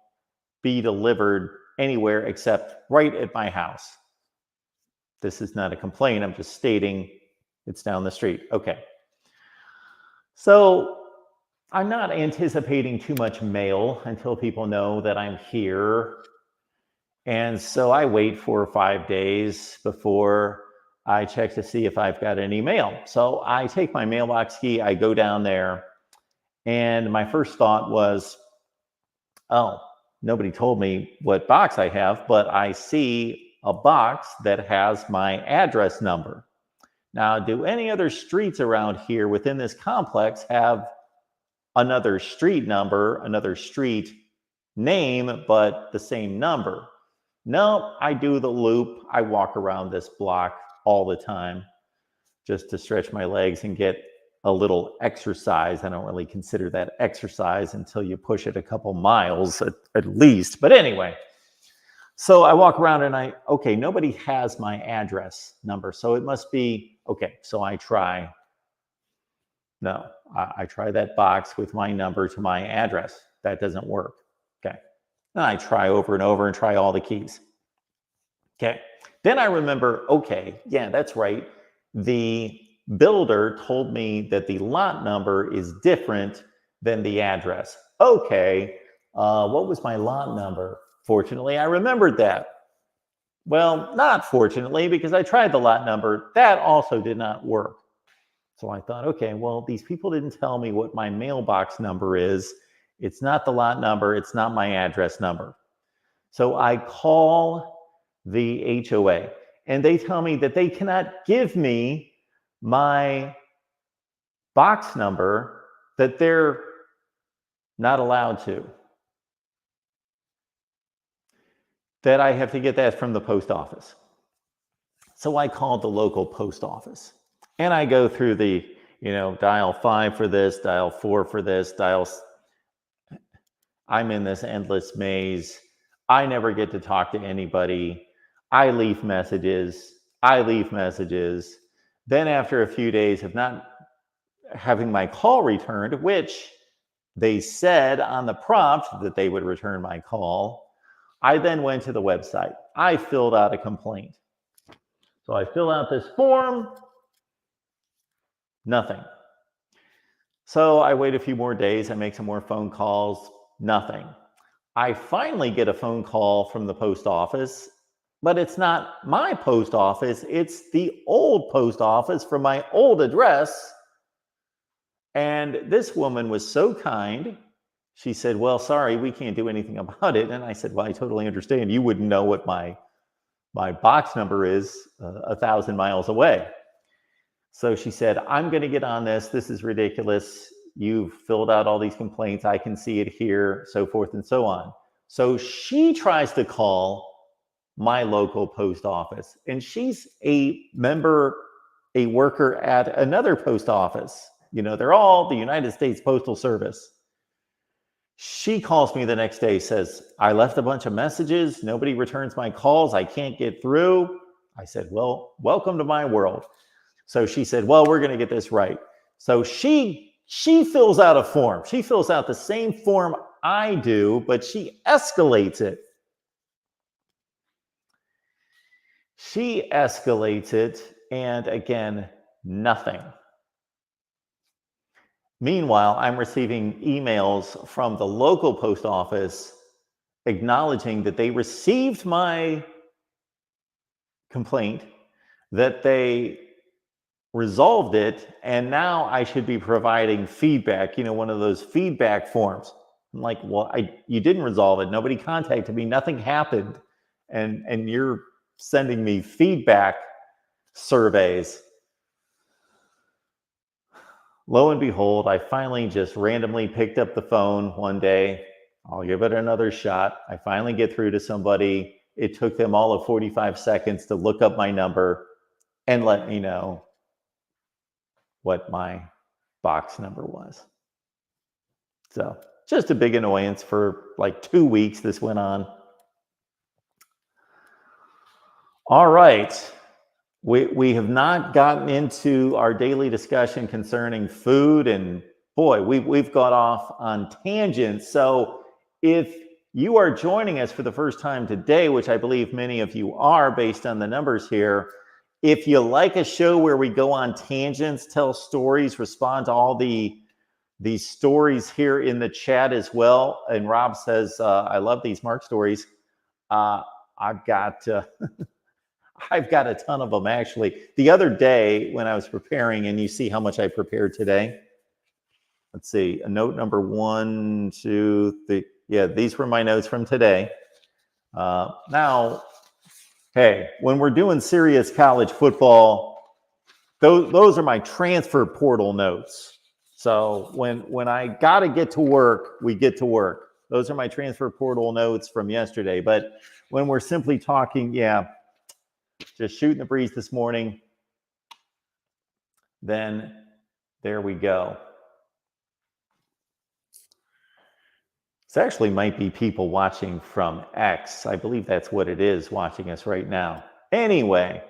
be delivered anywhere except right at my house. This is not a complaint. I'm just stating it's down the street. Okay. So I'm not anticipating too much mail until people know that I'm here. And so I wait 4 or 5 days before I check to see if I've got any mail. So I take my mailbox key, I go down there, and my first thought was, oh, nobody told me what box I have, but I see a box that has my address number. Now, do any other streets around here within this complex have another street number, another street name, but the same number? No, I do the loop. I walk around this block all the time just to stretch my legs and get a little exercise. I don't really consider that exercise until you push it a couple miles at least. But anyway, so I walk around and okay, nobody has my address number. So it must be, okay, so I try. No, I try that box with my number to my address. That doesn't work. Okay. And I try over and over and try all the keys. Okay. Then I remember, okay, yeah, that's right. The builder told me that the lot number is different than the address. Okay. What was my lot number? Fortunately, I remembered that. Well, not fortunately, because I tried the lot number. That also did not work. So I thought, okay, well, these people didn't tell me what my mailbox number is. It's not the lot number. It's not my address number. So I call the HOA and they tell me that they cannot give me my box number, that they're not allowed to. That I have to get that from the post office. So I called the local post office. And I go through the, dial 5 for this, dial 4 for this, I'm in this endless maze. I never get to talk to anybody. I leave messages. Then after a few days of not having my call returned, which they said on the prompt that they would return my call, I then went to the website. I filled out a complaint. So I fill out this form. Nothing. So I wait a few more days. I make some more phone calls. Nothing. I finally get a phone call from the post office, but it's not my post office. It's the old post office from my old address. And this woman was so kind. She said, well, sorry, we can't do anything about it. And I said, well, I totally understand. You wouldn't know what my box number is 1,000 miles away. So she said, I'm going to get on this. This is ridiculous. You've filled out all these complaints. I can see it here, so forth and so on. So she tries to call my local post office, and she's a worker at another post office. You know, they're all the United States Postal Service. She calls me the next day, says, I left a bunch of messages. Nobody returns my calls. I can't get through. I said, well, welcome to my world. So she said, well, we're going to get this right. So she fills out a form. She fills out the same form I do, but she escalates it. She escalates it, and again, nothing. Meanwhile, I'm receiving emails from the local post office acknowledging that they received my complaint, that they resolved it, and now I should be providing feedback, you know, one of those feedback forms. I'm like, well, you didn't resolve it. Nobody contacted me. Nothing happened. And you're sending me feedback surveys. Lo and behold, I finally just randomly picked up the phone one day. I'll give it another shot. I finally get through to somebody. It took them all of 45 seconds to look up my number and let me know what my box number was. So just a big annoyance for like 2 weeks this went on. All right. We have not gotten into our daily discussion concerning food, and boy, we've got off on tangents. So if you are joining us for the first time today, which I believe many of you are based on the numbers here, if you like a show where we go on tangents, tell stories, respond to all these stories here in the chat as well. And Rob says, I love these Mark stories. I've got a ton of them, actually. The other day when I was preparing, and you see how much I prepared today. Let's see, a note number 1, 2, 3. Yeah, these were my notes from today. Now, hey, when we're doing serious college football, those are my transfer portal notes. So when I got to get to work, we get to work. Those are my transfer portal notes from yesterday. But when we're simply talking, just shooting the breeze this morning, then there we go. This actually might be people watching from X. I believe that's what it is, watching us right now. Anyway,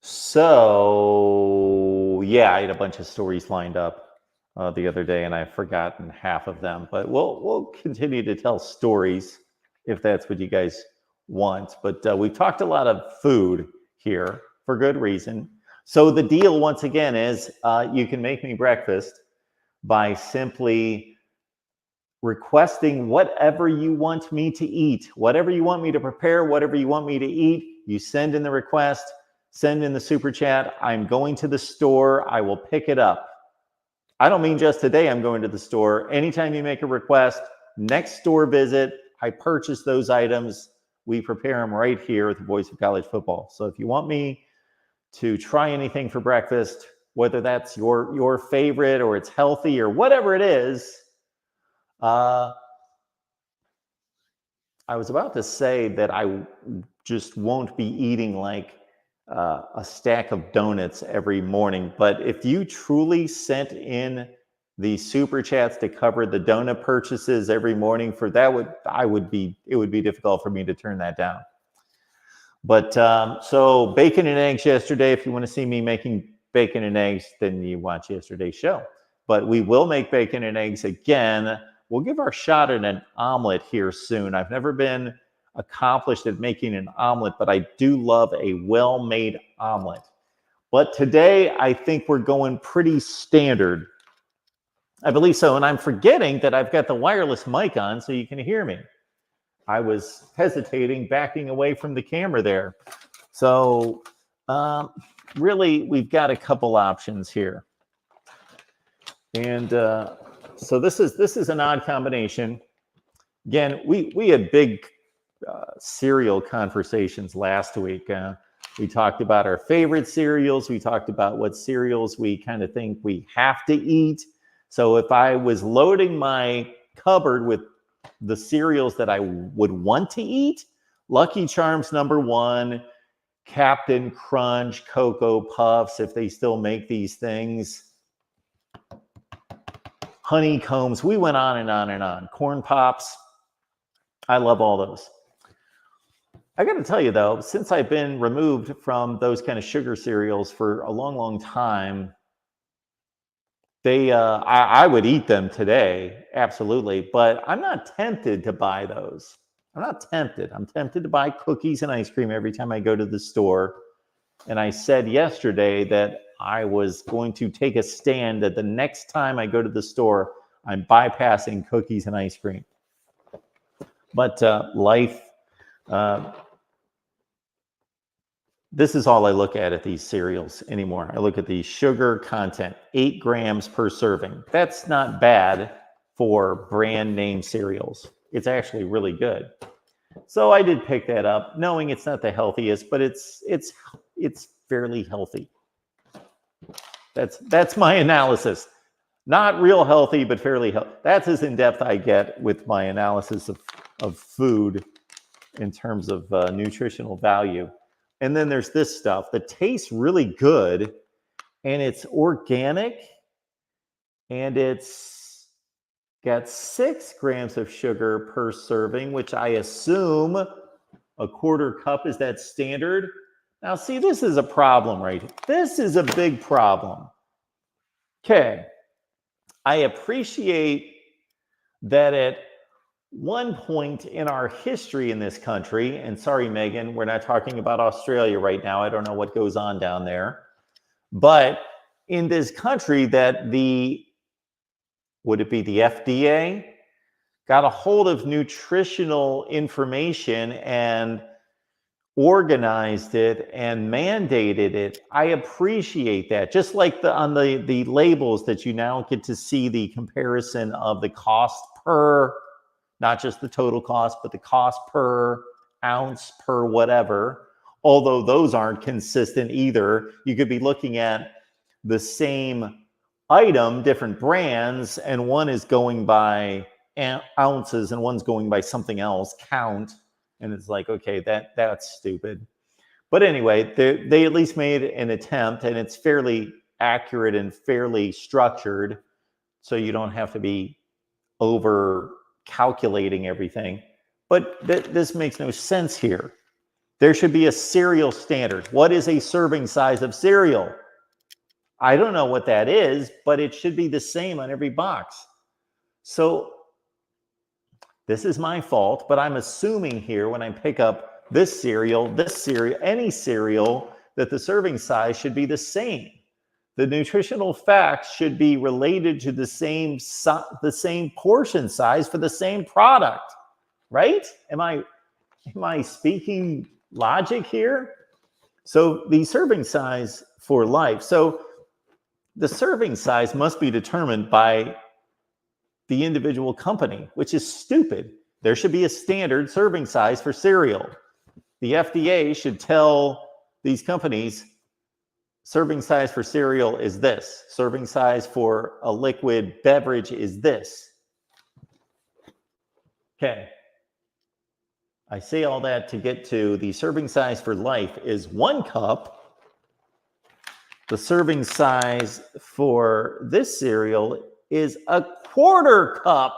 so yeah, I had a bunch of stories lined up the other day, and I've forgotten half of them. But we'll continue to tell stories if that's what you guys want. But we've talked a lot of food here for good reason. So the deal, once again, is you can make me breakfast by simply requesting whatever you want me to eat, whatever you want me to prepare, whatever you want me to eat. You send in the request, send in the super chat. I'm going to the store. I will pick it up. I don't mean just today I'm going to the store. Anytime you make a request, next store visit, I purchase those items. We prepare them right here at the Voice of College Football. So if you want me to try anything for breakfast, whether that's your favorite or it's healthy or whatever it is, I was about to say that I just won't be eating like a stack of donuts every morning. But if you truly sent in the super chats to cover the donut purchases every morning for that, it would be difficult for me to turn that down. But so bacon and eggs yesterday. If you want to see me making bacon and eggs, then you watch yesterday's show. But we will make bacon and eggs again. We'll give our shot at an omelet here soon. I've never been accomplished at making an omelet, but I do love a well-made omelet. But today, I think we're going pretty standard. I believe so. And I'm forgetting that I've got the wireless mic on so you can hear me. I was hesitating, backing away from the camera there. So really, we've got a couple options here. And so this is an odd combination. Again, we had big cereal conversations last week. We talked about our favorite cereals. We talked about what cereals we kind of think we have to eat. So if I was loading my cupboard with the cereals that I would want to eat, Lucky Charms #1, Captain Crunch, Cocoa Puffs, if they still make these things, Honeycombs, we went on and on and on. Corn Pops, I love all those. I got to tell you though, since I've been removed from those kind of sugar cereals for a long, long time, I would eat them today, absolutely, but I'm not tempted to buy those. I'm not tempted. I'm tempted to buy cookies and ice cream every time I go to the store. And I said yesterday that I was going to take a stand that the next time I go to the store, I'm bypassing cookies and ice cream. But life, this is all I look at these cereals anymore. I look at the sugar content, 8 grams per serving. That's not bad for brand name cereals. It's actually really good. So I did pick that up, knowing it's not the healthiest, but it's fairly healthy. That's my analysis. Not real healthy, but fairly healthy. That's as in-depth I get with my analysis of food in terms of nutritional value. And then there's this stuff that tastes really good, and it's organic, and it's got 6 grams of sugar per serving, which I assume a quarter cup is that standard. Now, see, this is a problem, right? This is a big problem. Okay, I appreciate that at one point in our history in this country, and sorry, Megan, we're not talking about Australia right now. I don't know what goes on down there. But in this country that would it be the FDA, got a hold of nutritional information and organized it and mandated it. I appreciate that. Just like on the labels that you now get to see the comparison of the cost per, not just the total cost, but the cost per ounce per whatever, although those aren't consistent either. You could be looking at the same item, different brands, and one is going by ounces and one's going by something else, count. And it's like, okay, that's stupid. But anyway, they at least made an attempt, and it's fairly accurate and fairly structured, so you don't have to be over calculating everything. But this makes no sense here. There should be a cereal standard. What is a serving size of cereal? I don't know what that is, but it should be the same on every box. So this is my fault, but I'm assuming here when I pick up this cereal, any cereal, that the serving size should be the same. The nutritional facts should be related to the same portion size for the same product, right? Am I speaking logic here? So the serving size for life. So the serving size must be determined by the individual company, which is stupid. There should be a standard serving size for cereal. The FDA should tell these companies, serving size for cereal is this. Serving size for a liquid beverage is this. Okay. I say all that to get to the serving size for life is 1 cup. The serving size for this cereal is a quarter cup.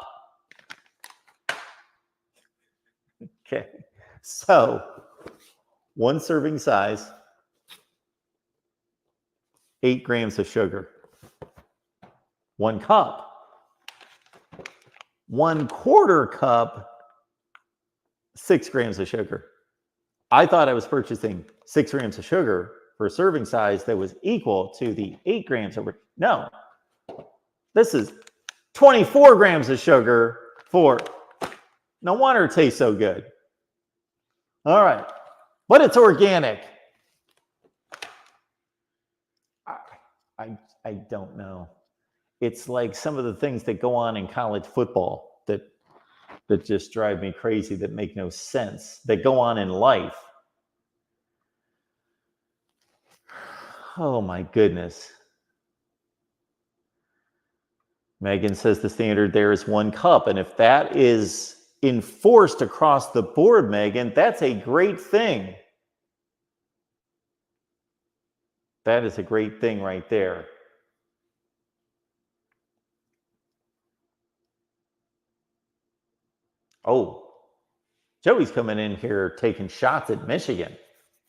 Okay. So 1 serving size, 8 grams of sugar. 1 cup. 1/4 cup, 6 grams of sugar. I thought I was purchasing 6 grams of sugar for a serving size that was equal to the 8 grams of. No, this is 24 grams of sugar for. No wonder it tastes so good. All right. But it's organic. I don't know. It's like some of the things that go on in college football that just drive me crazy, that make no sense, that go on in life. Oh my goodness. Megan says the standard there is 1 cup. And if that is enforced across the board, Megan, that's a great thing. That is a great thing right there. Oh, Joey's coming in here taking shots at Michigan.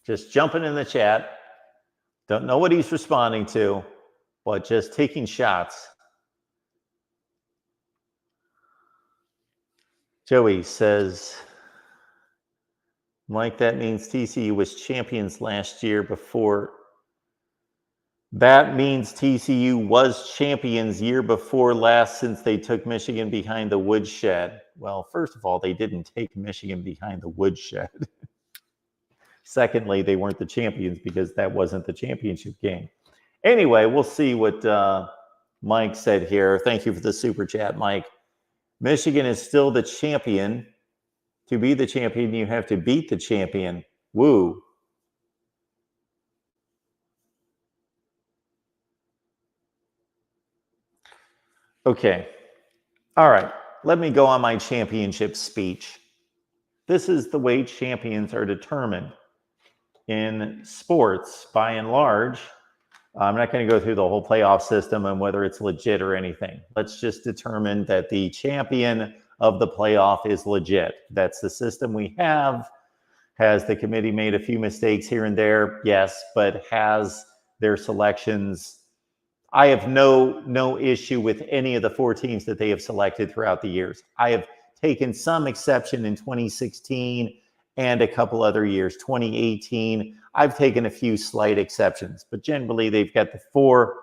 Just jumping in the chat. Don't know what he's responding to, but just taking shots. Joey says, Mike, that means TCU was champions last year before. That means TCU was champions year before last since they took Michigan behind the woodshed. Well, first of all, they didn't take Michigan behind the woodshed. Secondly, they weren't the champions because that wasn't the championship game. Anyway, we'll see what Mike said here. Thank you for the super chat, Mike. Michigan is still the champion. To be the champion, you have to beat the champion. Woo. Okay. All right. Let me go on my championship speech. This is the way champions are determined in sports, by and large. I'm not going to go through the whole playoff system and whether it's legit or anything. Let's just determine that the champion of the playoff is legit. That's the system we have. Has the committee made a few mistakes here and there? Yes, but has their selections. I have no issue with any of the 4 teams that they have selected throughout the years. I have taken some exception in 2016 and a couple other years. 2018, I've taken a few slight exceptions, but generally they've got the four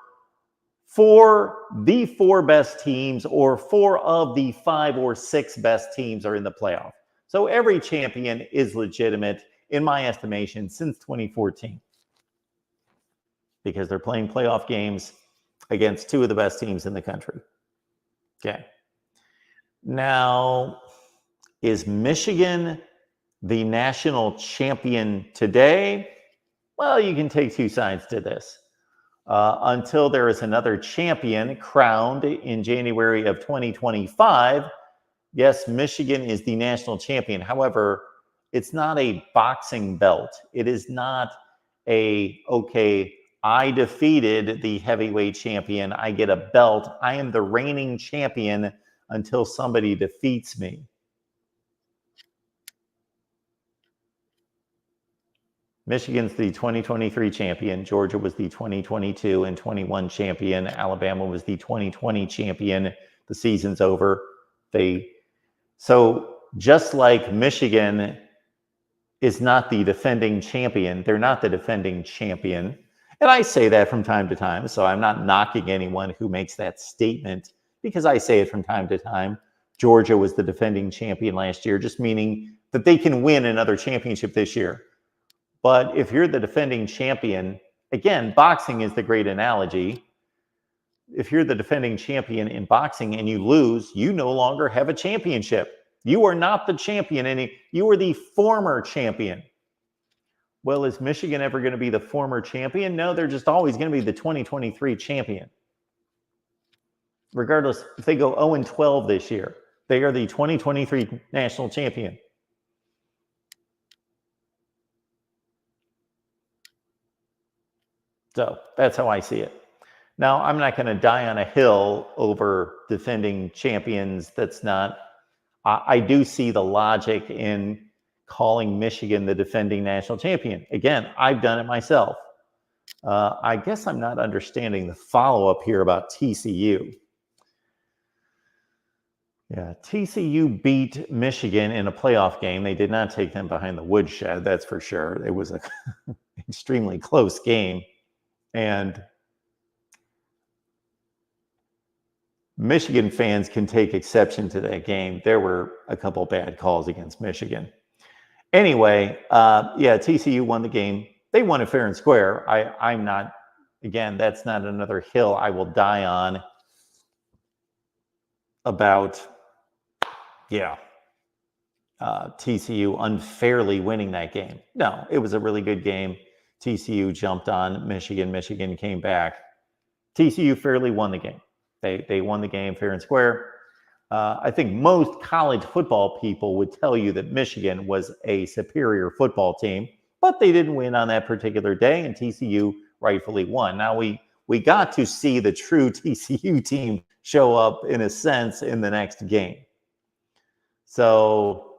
best teams, or 4 of the 5 or 6 best teams are in the playoff. So every champion is legitimate, in my estimation, since 2014, because they're playing playoff games against 2 of the best teams in the country. Okay. Now, is Michigan the national champion today? Well, you can take 2 sides to this. Until there is another champion crowned in January of 2025, yes, Michigan is the national champion. However, it's not a boxing belt. It is not okay, I defeated the heavyweight champion, I get a belt. I am the reigning champion until somebody defeats me. Michigan's the 2023 champion. Georgia was the 2022 and 21 champion. Alabama was the 2020 champion. The season's over. So just like Michigan is not the defending champion, they're not the defending champion. And I say that from time to time, so I'm not knocking anyone who makes that statement, because I say it from time to time. Georgia was the defending champion last year, just meaning that they can win another championship this year. But if you're the defending champion, again, boxing is the great analogy. If you're the defending champion in boxing and you lose, you no longer have a championship. You are not the champion, you are the former champion. Well, is Michigan ever going to be the former champion? No, they're just always going to be the 2023 champion. Regardless, if they go 0-12 this year, they are the 2023 national champion. So that's how I see it. Now, I'm not going to die on a hill over defending champions. That's not, I do see the logic in calling Michigan the defending national champion. Again, I've done it myself. I guess I'm not understanding the follow-up here about TCU. Yeah, TCU beat Michigan in a playoff game. They did not take them behind the woodshed, that's for sure. It was an extremely close game. And Michigan fans can take exception to that game. There were a couple bad calls against Michigan. Anyway, yeah, TCU won the game. They won it fair and square. I'm not, again, that's not another hill I will die on about, TCU unfairly winning that game. No, it was a really good game. TCU jumped on Michigan. Michigan came back. TCU fairly won the game. They won the game fair and square. I think most college football people would tell you that Michigan was a superior football team, but they didn't win on that particular day, and TCU rightfully won. Now, we got to see the true TCU team show up, in a sense, in the next game. So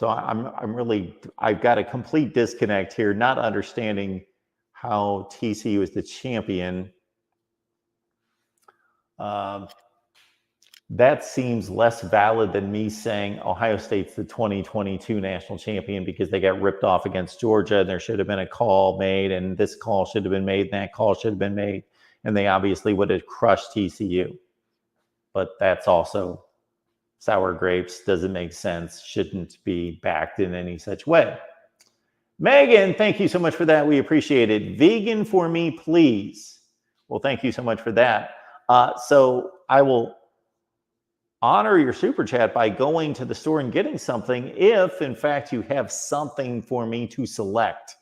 I've got a complete disconnect here, not understanding how TCU is the champion. That seems less valid than me saying Ohio State's the 2022 national champion because they got ripped off against Georgia and there should have been a call made and this call should have been made and that call should have been made. And they obviously would have crushed TCU. But that's also sour grapes, doesn't make sense, shouldn't be backed in any such way. Megan, thank you so much for that. We appreciate it. Vegan for me, please. Well, thank you so much for that. So I will honor your super chat by going to the store and getting something if, in fact, you have something for me to select.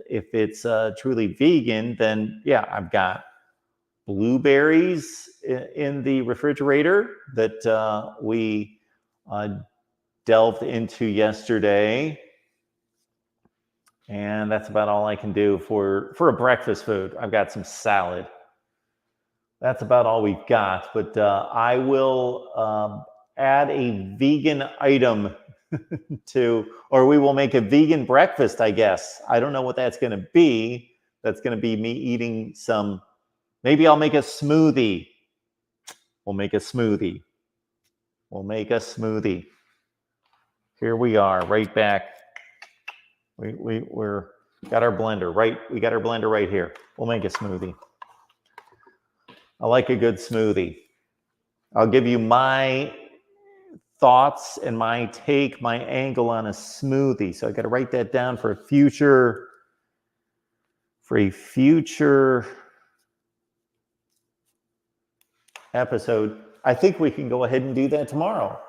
If it's truly vegan, then yeah, I've got blueberries in the refrigerator that we delved into yesterday. And that's about all I can do for a breakfast food. I've got some salad. That's about all we've got, but I will add a vegan item or we will make a vegan breakfast, I guess. I don't know what that's going to be. That's going to be me eating some, maybe I'll make a smoothie. We'll make a smoothie. Here we are, right back. We're got our blender, right? We got our blender right here. We'll make a smoothie. I like a good smoothie. I'll give you my thoughts and my take, my angle on a smoothie. So I got to write that down for a future episode. I think we can go ahead and do that tomorrow.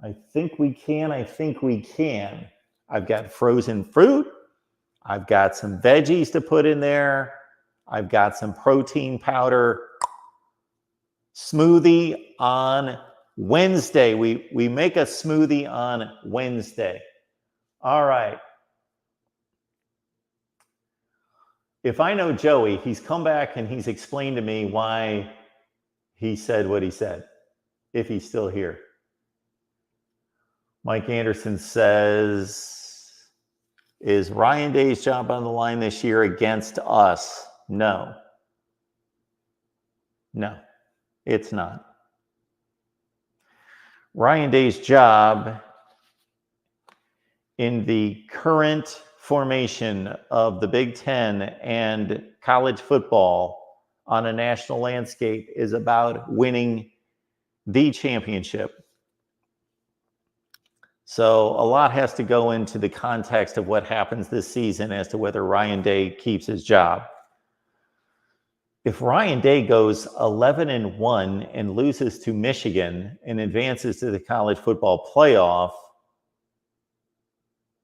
I think we can. I've got frozen fruit. I've got some veggies to put in there. I've got some protein powder. Smoothie on Wednesday. We make a smoothie on Wednesday. All right. If I know Joey, he's come back and he's explained to me why he said what he said, if he's still here. Mike Anderson says, is Ryan Day's job on the line this year against us? No, it's not. Ryan Day's job in the current formation of the Big Ten and college football on a national landscape is about winning the championship. So a lot has to go into the context of what happens this season as to whether Ryan Day keeps his job. If Ryan Day goes 11-1 and loses to Michigan and advances to the college football playoff,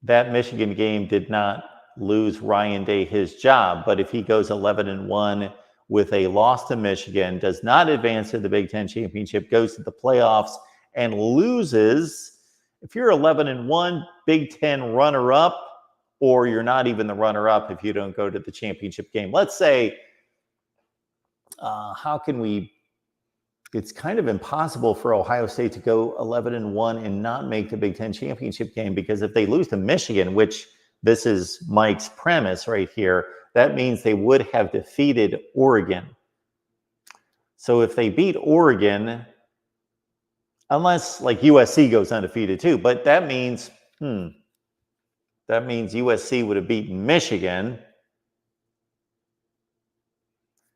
that Michigan game did not lose Ryan Day his job. But if he goes 11-1 with a loss to Michigan, does not advance to the Big Ten championship, goes to the playoffs and loses, if you're 11-1, Big Ten runner-up, or you're not even the runner-up if you don't go to the championship game. Let's say, it's kind of impossible for Ohio State to go 11-1 and not make the Big Ten championship game, because if they lose to Michigan, which this is Mike's premise right here, that means they would have defeated Oregon. So if they beat Oregon, unless like USC goes undefeated too, but that means USC would have beaten Michigan.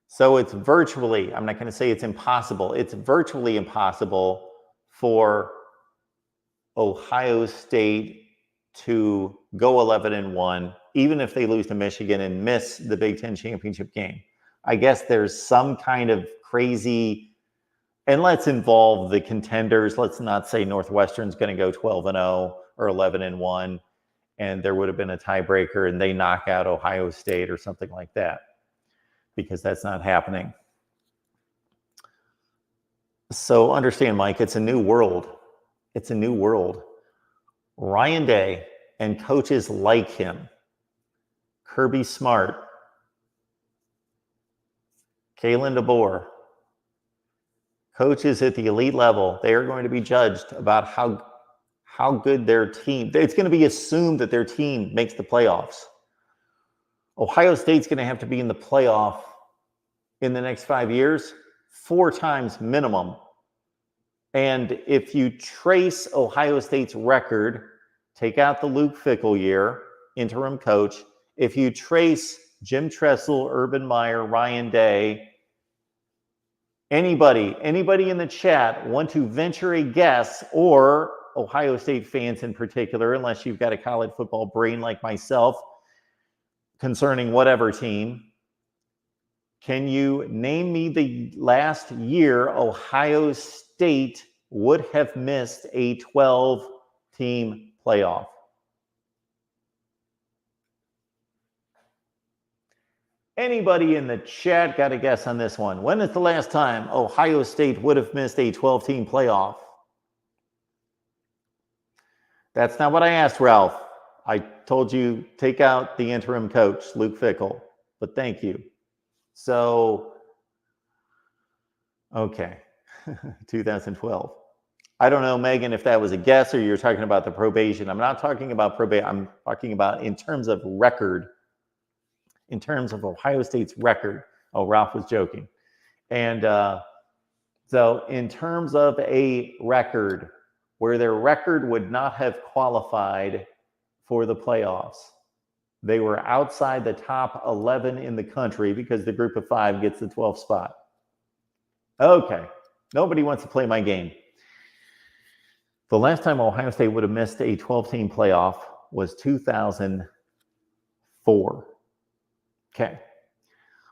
So it's virtually, I'm not going to say it's impossible, it's virtually impossible for Ohio State to go 11-1, even if they lose to Michigan and miss the Big Ten championship game. I guess there's some kind of crazy, and let's involve the contenders. Let's not say Northwestern's going to go 12-0 or 11-1, and there would have been a tiebreaker and they knock out Ohio State or something like that, because that's not happening. So understand, Mike, it's a new world. It's a new world. Ryan Day and coaches like him, Kirby Smart, Kalen DeBoer, coaches at the elite level, they are going to be judged about how good their team, it's going to be assumed that their team makes the playoffs. Ohio State's going to have to be in the playoff in the next 5 years, 4 times minimum. And if you trace Ohio State's record, take out the Luke Fickell year, interim coach, if you trace Jim Tressel, Urban Meyer, Ryan Day, anybody in the chat want to venture a guess, or Ohio State fans in particular, unless you've got a college football brain like myself, concerning whatever team, can you name me the last year Ohio State would have missed a 12-team playoff? Anybody in the chat got a guess on this one? When is the last time Ohio State would have missed a 12-team playoff? That's not what I asked, Ralph. I told you take out the interim coach, Luke Fickell, but thank you. So, okay, 2012. I don't know, Megan, if that was a guess or you're talking about the probation. I'm not talking about probation. I'm talking about in terms of record, in terms of Ohio State's record. Oh, Ralph was joking. And so in terms of a record where their record would not have qualified for the playoffs, they were outside the top 11 in the country because the group of 5 gets the 12th spot. Okay, nobody wants to play my game. The last time Ohio State would have missed a 12-team playoff was 2004. Okay,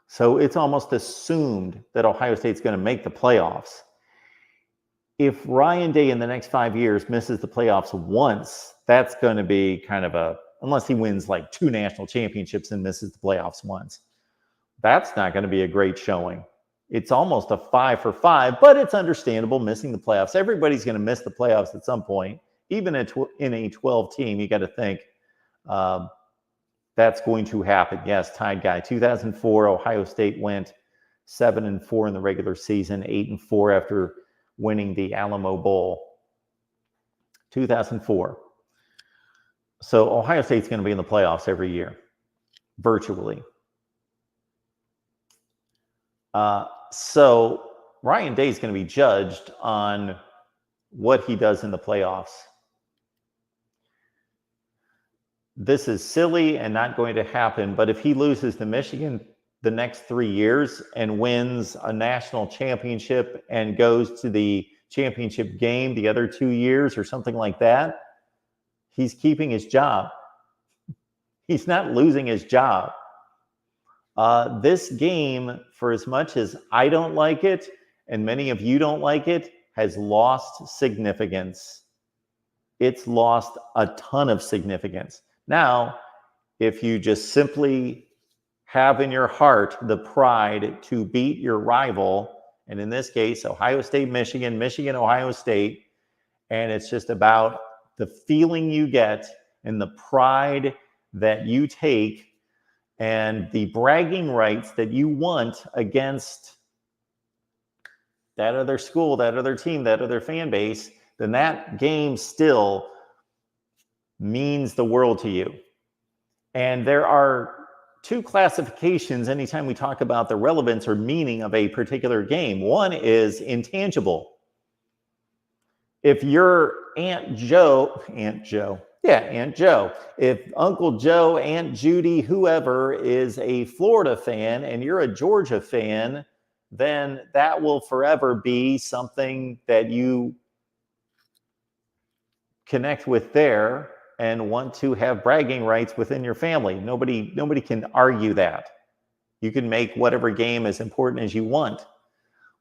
so it's almost assumed that Ohio State's going to make the playoffs. If Ryan Day in the next 5 years misses the playoffs once, that's going to be kind of a, unless he wins like 2 national championships and misses the playoffs once, that's not going to be a great showing. It's almost a 5 for 5, but it's understandable missing the playoffs. Everybody's going to miss the playoffs at some point. Even in a 12 team, you got to think that's going to happen. Yes, tied guy. 2004, Ohio State went 7-4 in the regular season, 8-4 after winning the Alamo Bowl. 2004. So Ohio State's going to be in the playoffs every year, virtually. So Ryan Day is going to be judged on what he does in the playoffs. This is silly and not going to happen, but if he loses to Michigan the next 3 years and wins a national championship and goes to the championship game the other 2 years or something like that, he's keeping his job. He's not losing his job. This game, for as much as I don't like it, and many of you don't like it, has lost significance. It's lost a ton of significance. Now, if you just simply have in your heart the pride to beat your rival, and in this case, Ohio State, Michigan, Michigan, Ohio State, and it's just about the feeling you get and the pride that you take and the bragging rights that you want against that other school, that other team, that other fan base, then that game still means the world to you. And there are 2 classifications anytime we talk about the relevance or meaning of a particular game. One is intangible. If your Aunt Jo, Yeah, Aunt Joe. If Uncle Joe, Aunt Judy, whoever is a Florida fan and you're a Georgia fan, then that will forever be something that you connect with there and want to have bragging rights within your family. Nobody can argue that. You can make whatever game as important as you want.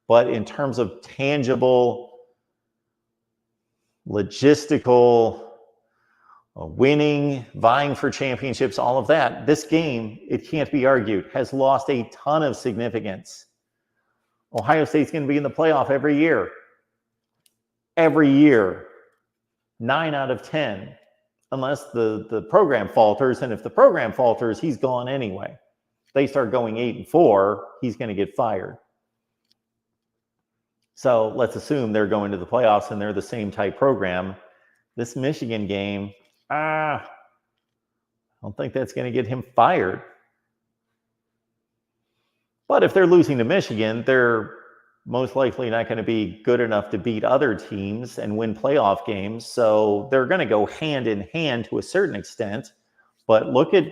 But in terms of tangible, logistical, winning, vying for championships, all of that, this game, it can't be argued, has lost a ton of significance. Ohio State's going to be in the playoff every year. Every year. 9 out of 10. Unless the program falters. And if the program falters, he's gone anyway. They start going 8-4, he's going to get fired. So let's assume they're going to the playoffs and they're the same type program. This Michigan game, I don't think that's going to get him fired. But if they're losing to Michigan, they're most likely not going to be good enough to beat other teams and win playoff games. So they're going to go hand in hand to a certain extent. But look at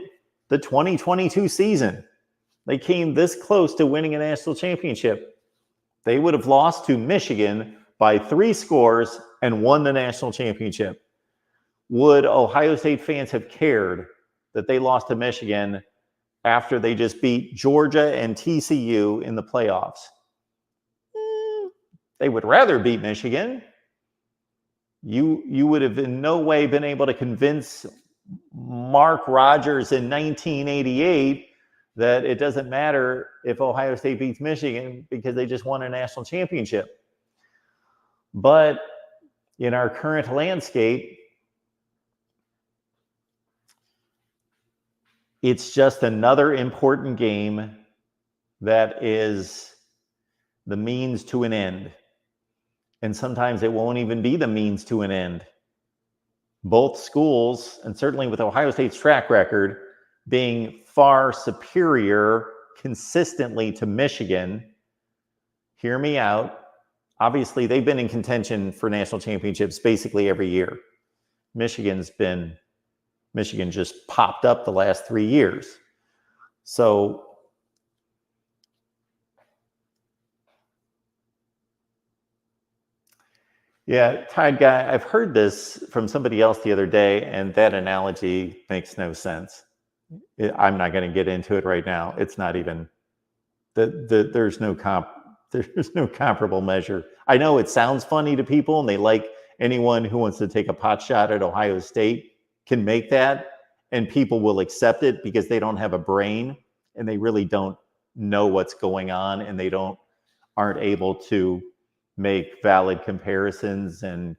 the 2022 season. They came this close to winning a national championship. They would have lost to Michigan by 3 scores and won the national championship. Would Ohio State fans have cared that they lost to Michigan after they just beat Georgia and TCU in the playoffs? They would rather beat Michigan. You would have in no way been able to convince Mark Rogers in 1988 that it doesn't matter if Ohio State beats Michigan because they just won a national championship. But in our current landscape, it's just another important game that is the means to an end. And sometimes it won't even be the means to an end. Both schools, and certainly with Ohio State's track record, being far superior consistently to Michigan, hear me out. Obviously, they've been in contention for national championships basically every year. Michigan just popped up the last 3 years. So yeah, Tide Guy, I've heard this from somebody else the other day, and that analogy makes no sense. I'm not going to get into it right now. It's not even, there's no comparable measure. I know it sounds funny to people, and they like anyone who wants to take a pot shot at Ohio State can make that, and people will accept it because they don't have a brain, and they really don't know what's going on, and they aren't able to make valid comparisons and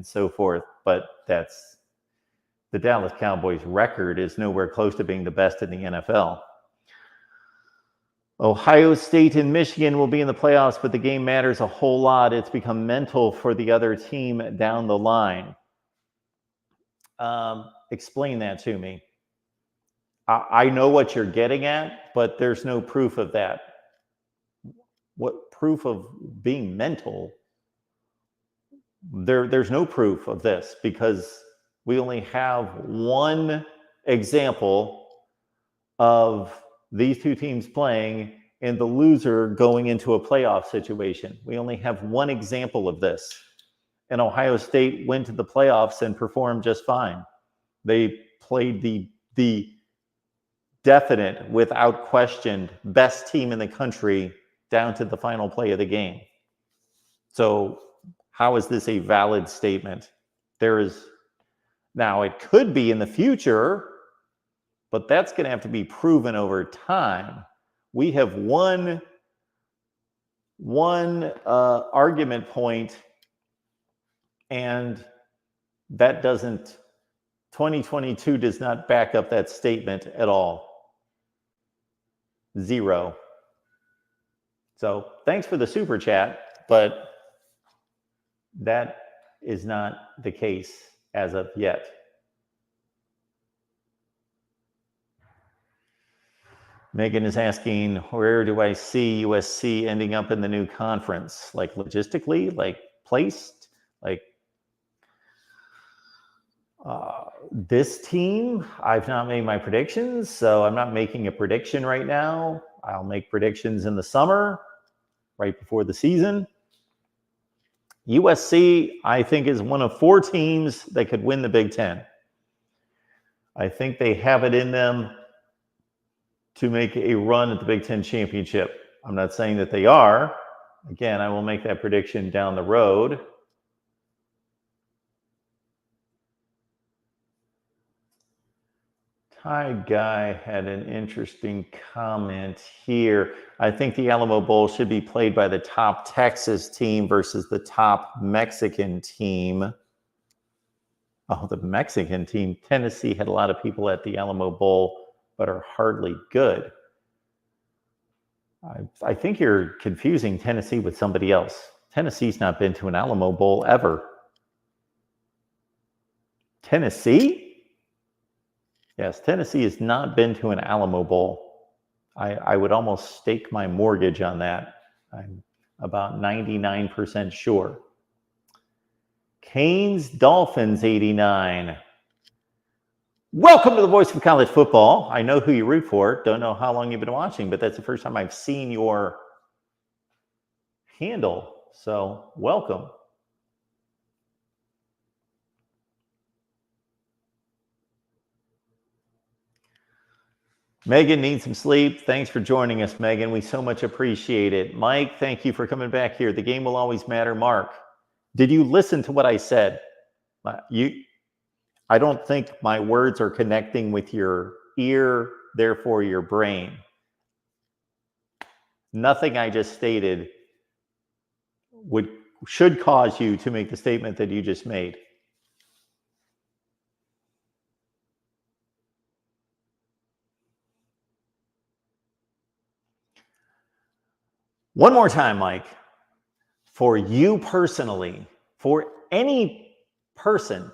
so forth. But that's the Dallas Cowboys record is nowhere close to being the best in the NFL. Ohio State and Michigan will be in the playoffs, but the game matters a whole lot. It's become mental for the other team down the line. Explain that to me. I know what you're getting at, but there's no proof of that. What proof of being mental? There's no proof of this because we only have one example of these two teams playing and the loser going into a playoff situation. We only have one example of this. And Ohio State went to the playoffs and performed just fine. They played the definite, without question, best team in the country down to the final play of the game. So how is this a valid statement? Now it could be in the future, but that's going to have to be proven over time. We have one argument point, and that 2022 does not back up that statement at all. 0. So thanks for the super chat, but that is not the case as of yet. Megan is asking, where do I see USC ending up in the new conference? Like logistically, like placed, like This team, I've not made my predictions, so I'm not making a prediction right now. I'll make predictions in the summer, right before the season. USC, I think, is one of 4 teams that could win the Big Ten. I think they have it in them to make a run at the Big Ten championship. I'm not saying that they are. Again, I will make that prediction down the road. Tide Guy had an interesting comment here. I think the Alamo Bowl should be played by the top Texas team versus the top Mexican team. Oh, the Mexican team. Tennessee had a lot of people at the Alamo Bowl, but are hardly good. I think you're confusing Tennessee with somebody else. Tennessee's not been to an Alamo Bowl ever. Tennessee? Yes, Tennessee has not been to an Alamo Bowl. I would almost stake my mortgage on that. I'm about 99% sure. Canes Dolphins 89. Welcome to the Voice of College Football. I know who you root for. Don't know how long you've been watching, but that's the first time I've seen your handle. So welcome. Megan needs some sleep. Thanks for joining us, Megan. We so much appreciate it. Mike, thank you for coming back here. The game will always matter. Mark, did you listen to what I said? I don't think my words are connecting with your ear, therefore your brain. Nothing I just stated should cause you to make the statement that you just made. One more time, Mike. For you personally, for any person,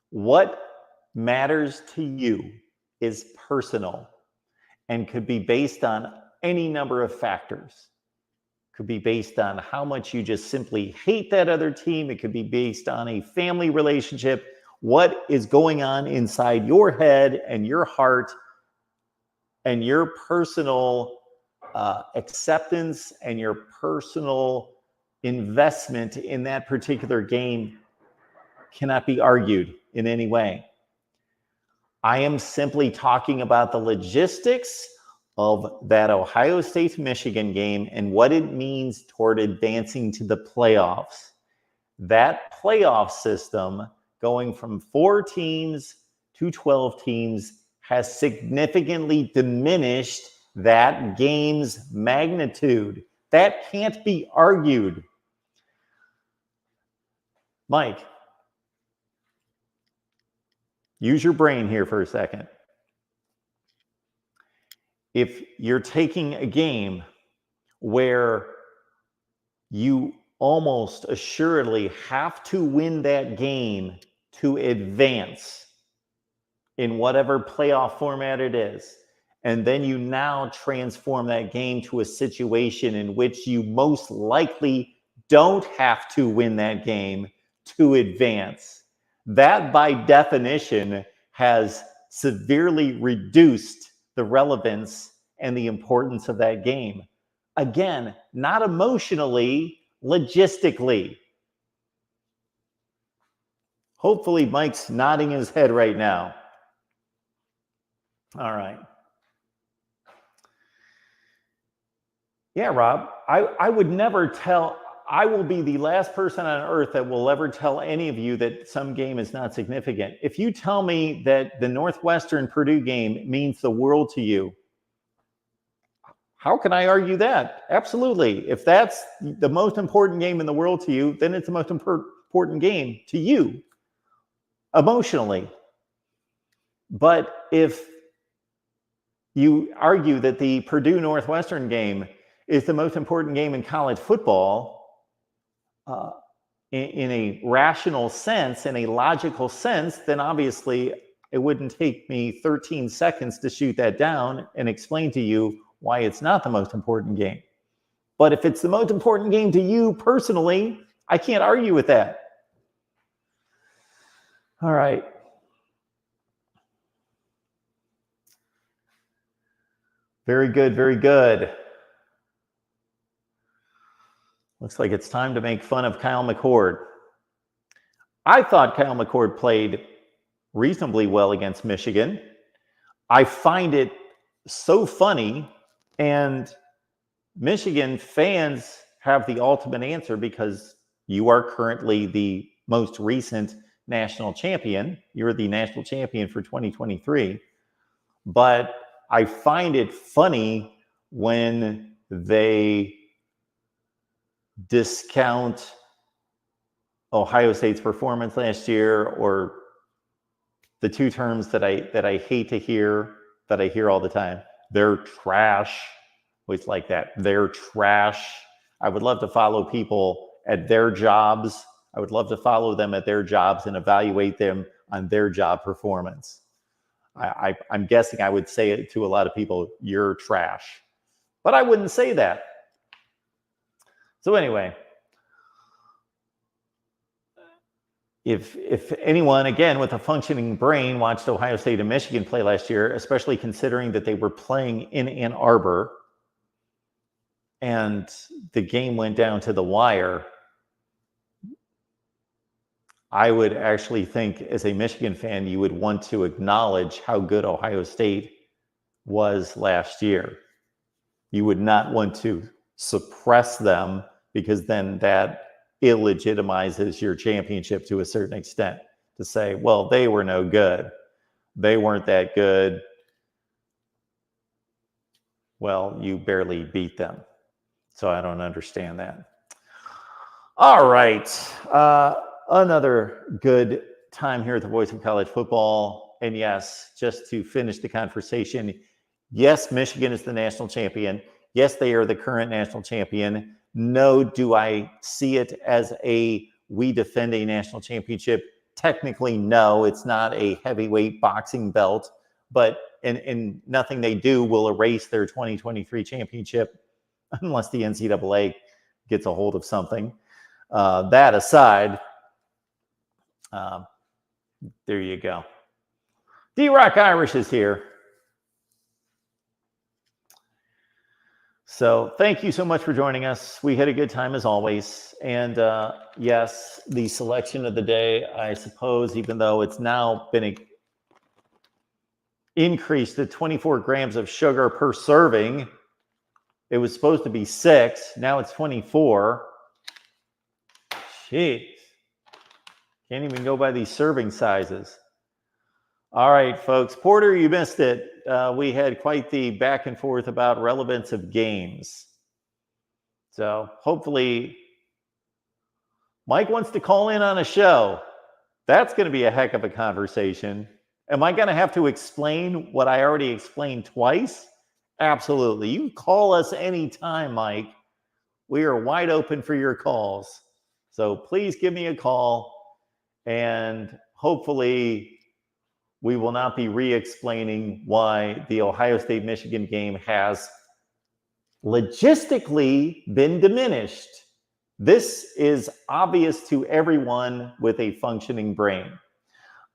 what matters to you is personal and could be based on any number of factors. Could be based on how much you just simply hate that other team. It could be based on a family relationship. What is going on inside your head and your heart and your personal acceptance and your personal investment in that particular game cannot be argued in any way. I am simply talking about the logistics of that Ohio State-Michigan game and what it means toward advancing to the playoffs. That playoff system going from 4 teams to 12 teams has significantly diminished that game's magnitude. That can't be argued. Mike, use your brain here for a second. If you're taking a game where you almost assuredly have to win that game to advance in whatever playoff format it is, and then you now transform that game to a situation in which you most likely don't have to win that game to advance. That, by definition, has severely reduced the relevance and the importance of that game. Again, not emotionally, logistically. Hopefully, Mike's nodding his head right now. All right. Yeah, Rob, I would never tell, I will be the last person on earth that will ever tell any of you that some game is not significant. If you tell me that the Northwestern Purdue game means the world to you, how can I argue that? Absolutely. If that's the most important game in the world to you, then it's the most important game to you emotionally. But if you argue that the Purdue Northwestern game is the most important game in college football, in a rational sense, in a logical sense, then obviously it wouldn't take me 13 seconds to shoot that down and explain to you why it's not the most important game. But if it's the most important game to you personally, I can't argue with that. All right. Very good, very good. Looks like it's time to make fun of Kyle McCord. I thought Kyle McCord played reasonably well against Michigan. I find it so funny, and Michigan fans have the ultimate answer because you are currently the most recent national champion. You're the national champion for 2023. But I find it funny when they discount Ohio State's performance last year, or the two terms that I hate to hear, that I hear all the time. They're trash. Always like that. They're trash. I would love to follow people at their jobs. I would love to follow them at their jobs and evaluate them on their job performance. I'm guessing I would say it to a lot of people, you're trash. But I wouldn't say that. So anyway, if anyone, again, with a functioning brain watched Ohio State and Michigan play last year, especially considering that they were playing in Ann Arbor and the game went down to the wire, I would actually think, as a Michigan fan, you would want to acknowledge how good Ohio State was last year. You would not want to suppress them, because then that illegitimizes your championship to a certain extent, to say, well, they were no good. They weren't that good. Well, you barely beat them. So I don't understand that. All right. Another good time here at the Voice of College Football. And yes, just to finish the conversation, yes, Michigan is the national champion. Yes, they are the current national champion. No, do I see it as we defend a national championship? Technically, no. It's not a heavyweight boxing belt, but and nothing they do will erase their 2023 championship unless the NCAA gets a hold of something. That aside, there you go. D-Rock Irish is here. So thank you so much for joining us. We had a good time as always. And yes, the selection of the day, I suppose, even though it's now been increased to 24 grams of sugar per serving, it was supposed to be 6. Now it's 24. Jeez. Can't even go by these serving sizes. All right, folks. Porter, you missed it. We had quite the back and forth about relevance of games. So hopefully Mike wants to call in on a show. That's going to be a heck of a conversation. Am I going to have to explain what I already explained twice? Absolutely. You can call us anytime, Mike. We are wide open for your calls. So please give me a call, and hopefully we will not be re-explaining why the Ohio State-Michigan game has logistically been diminished. This is obvious to everyone with a functioning brain.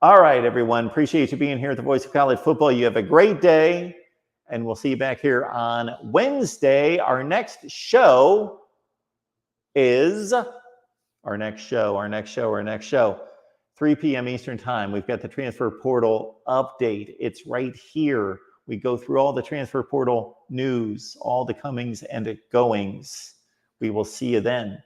All right, everyone. Appreciate you being here at the Voice of College Football. You have a great day, and we'll see you back here on Wednesday. Our next show is 3 p.m. Eastern Time. We've got the transfer portal update. It's right here. We go through all the transfer portal news, all the comings and goings. We will see you then.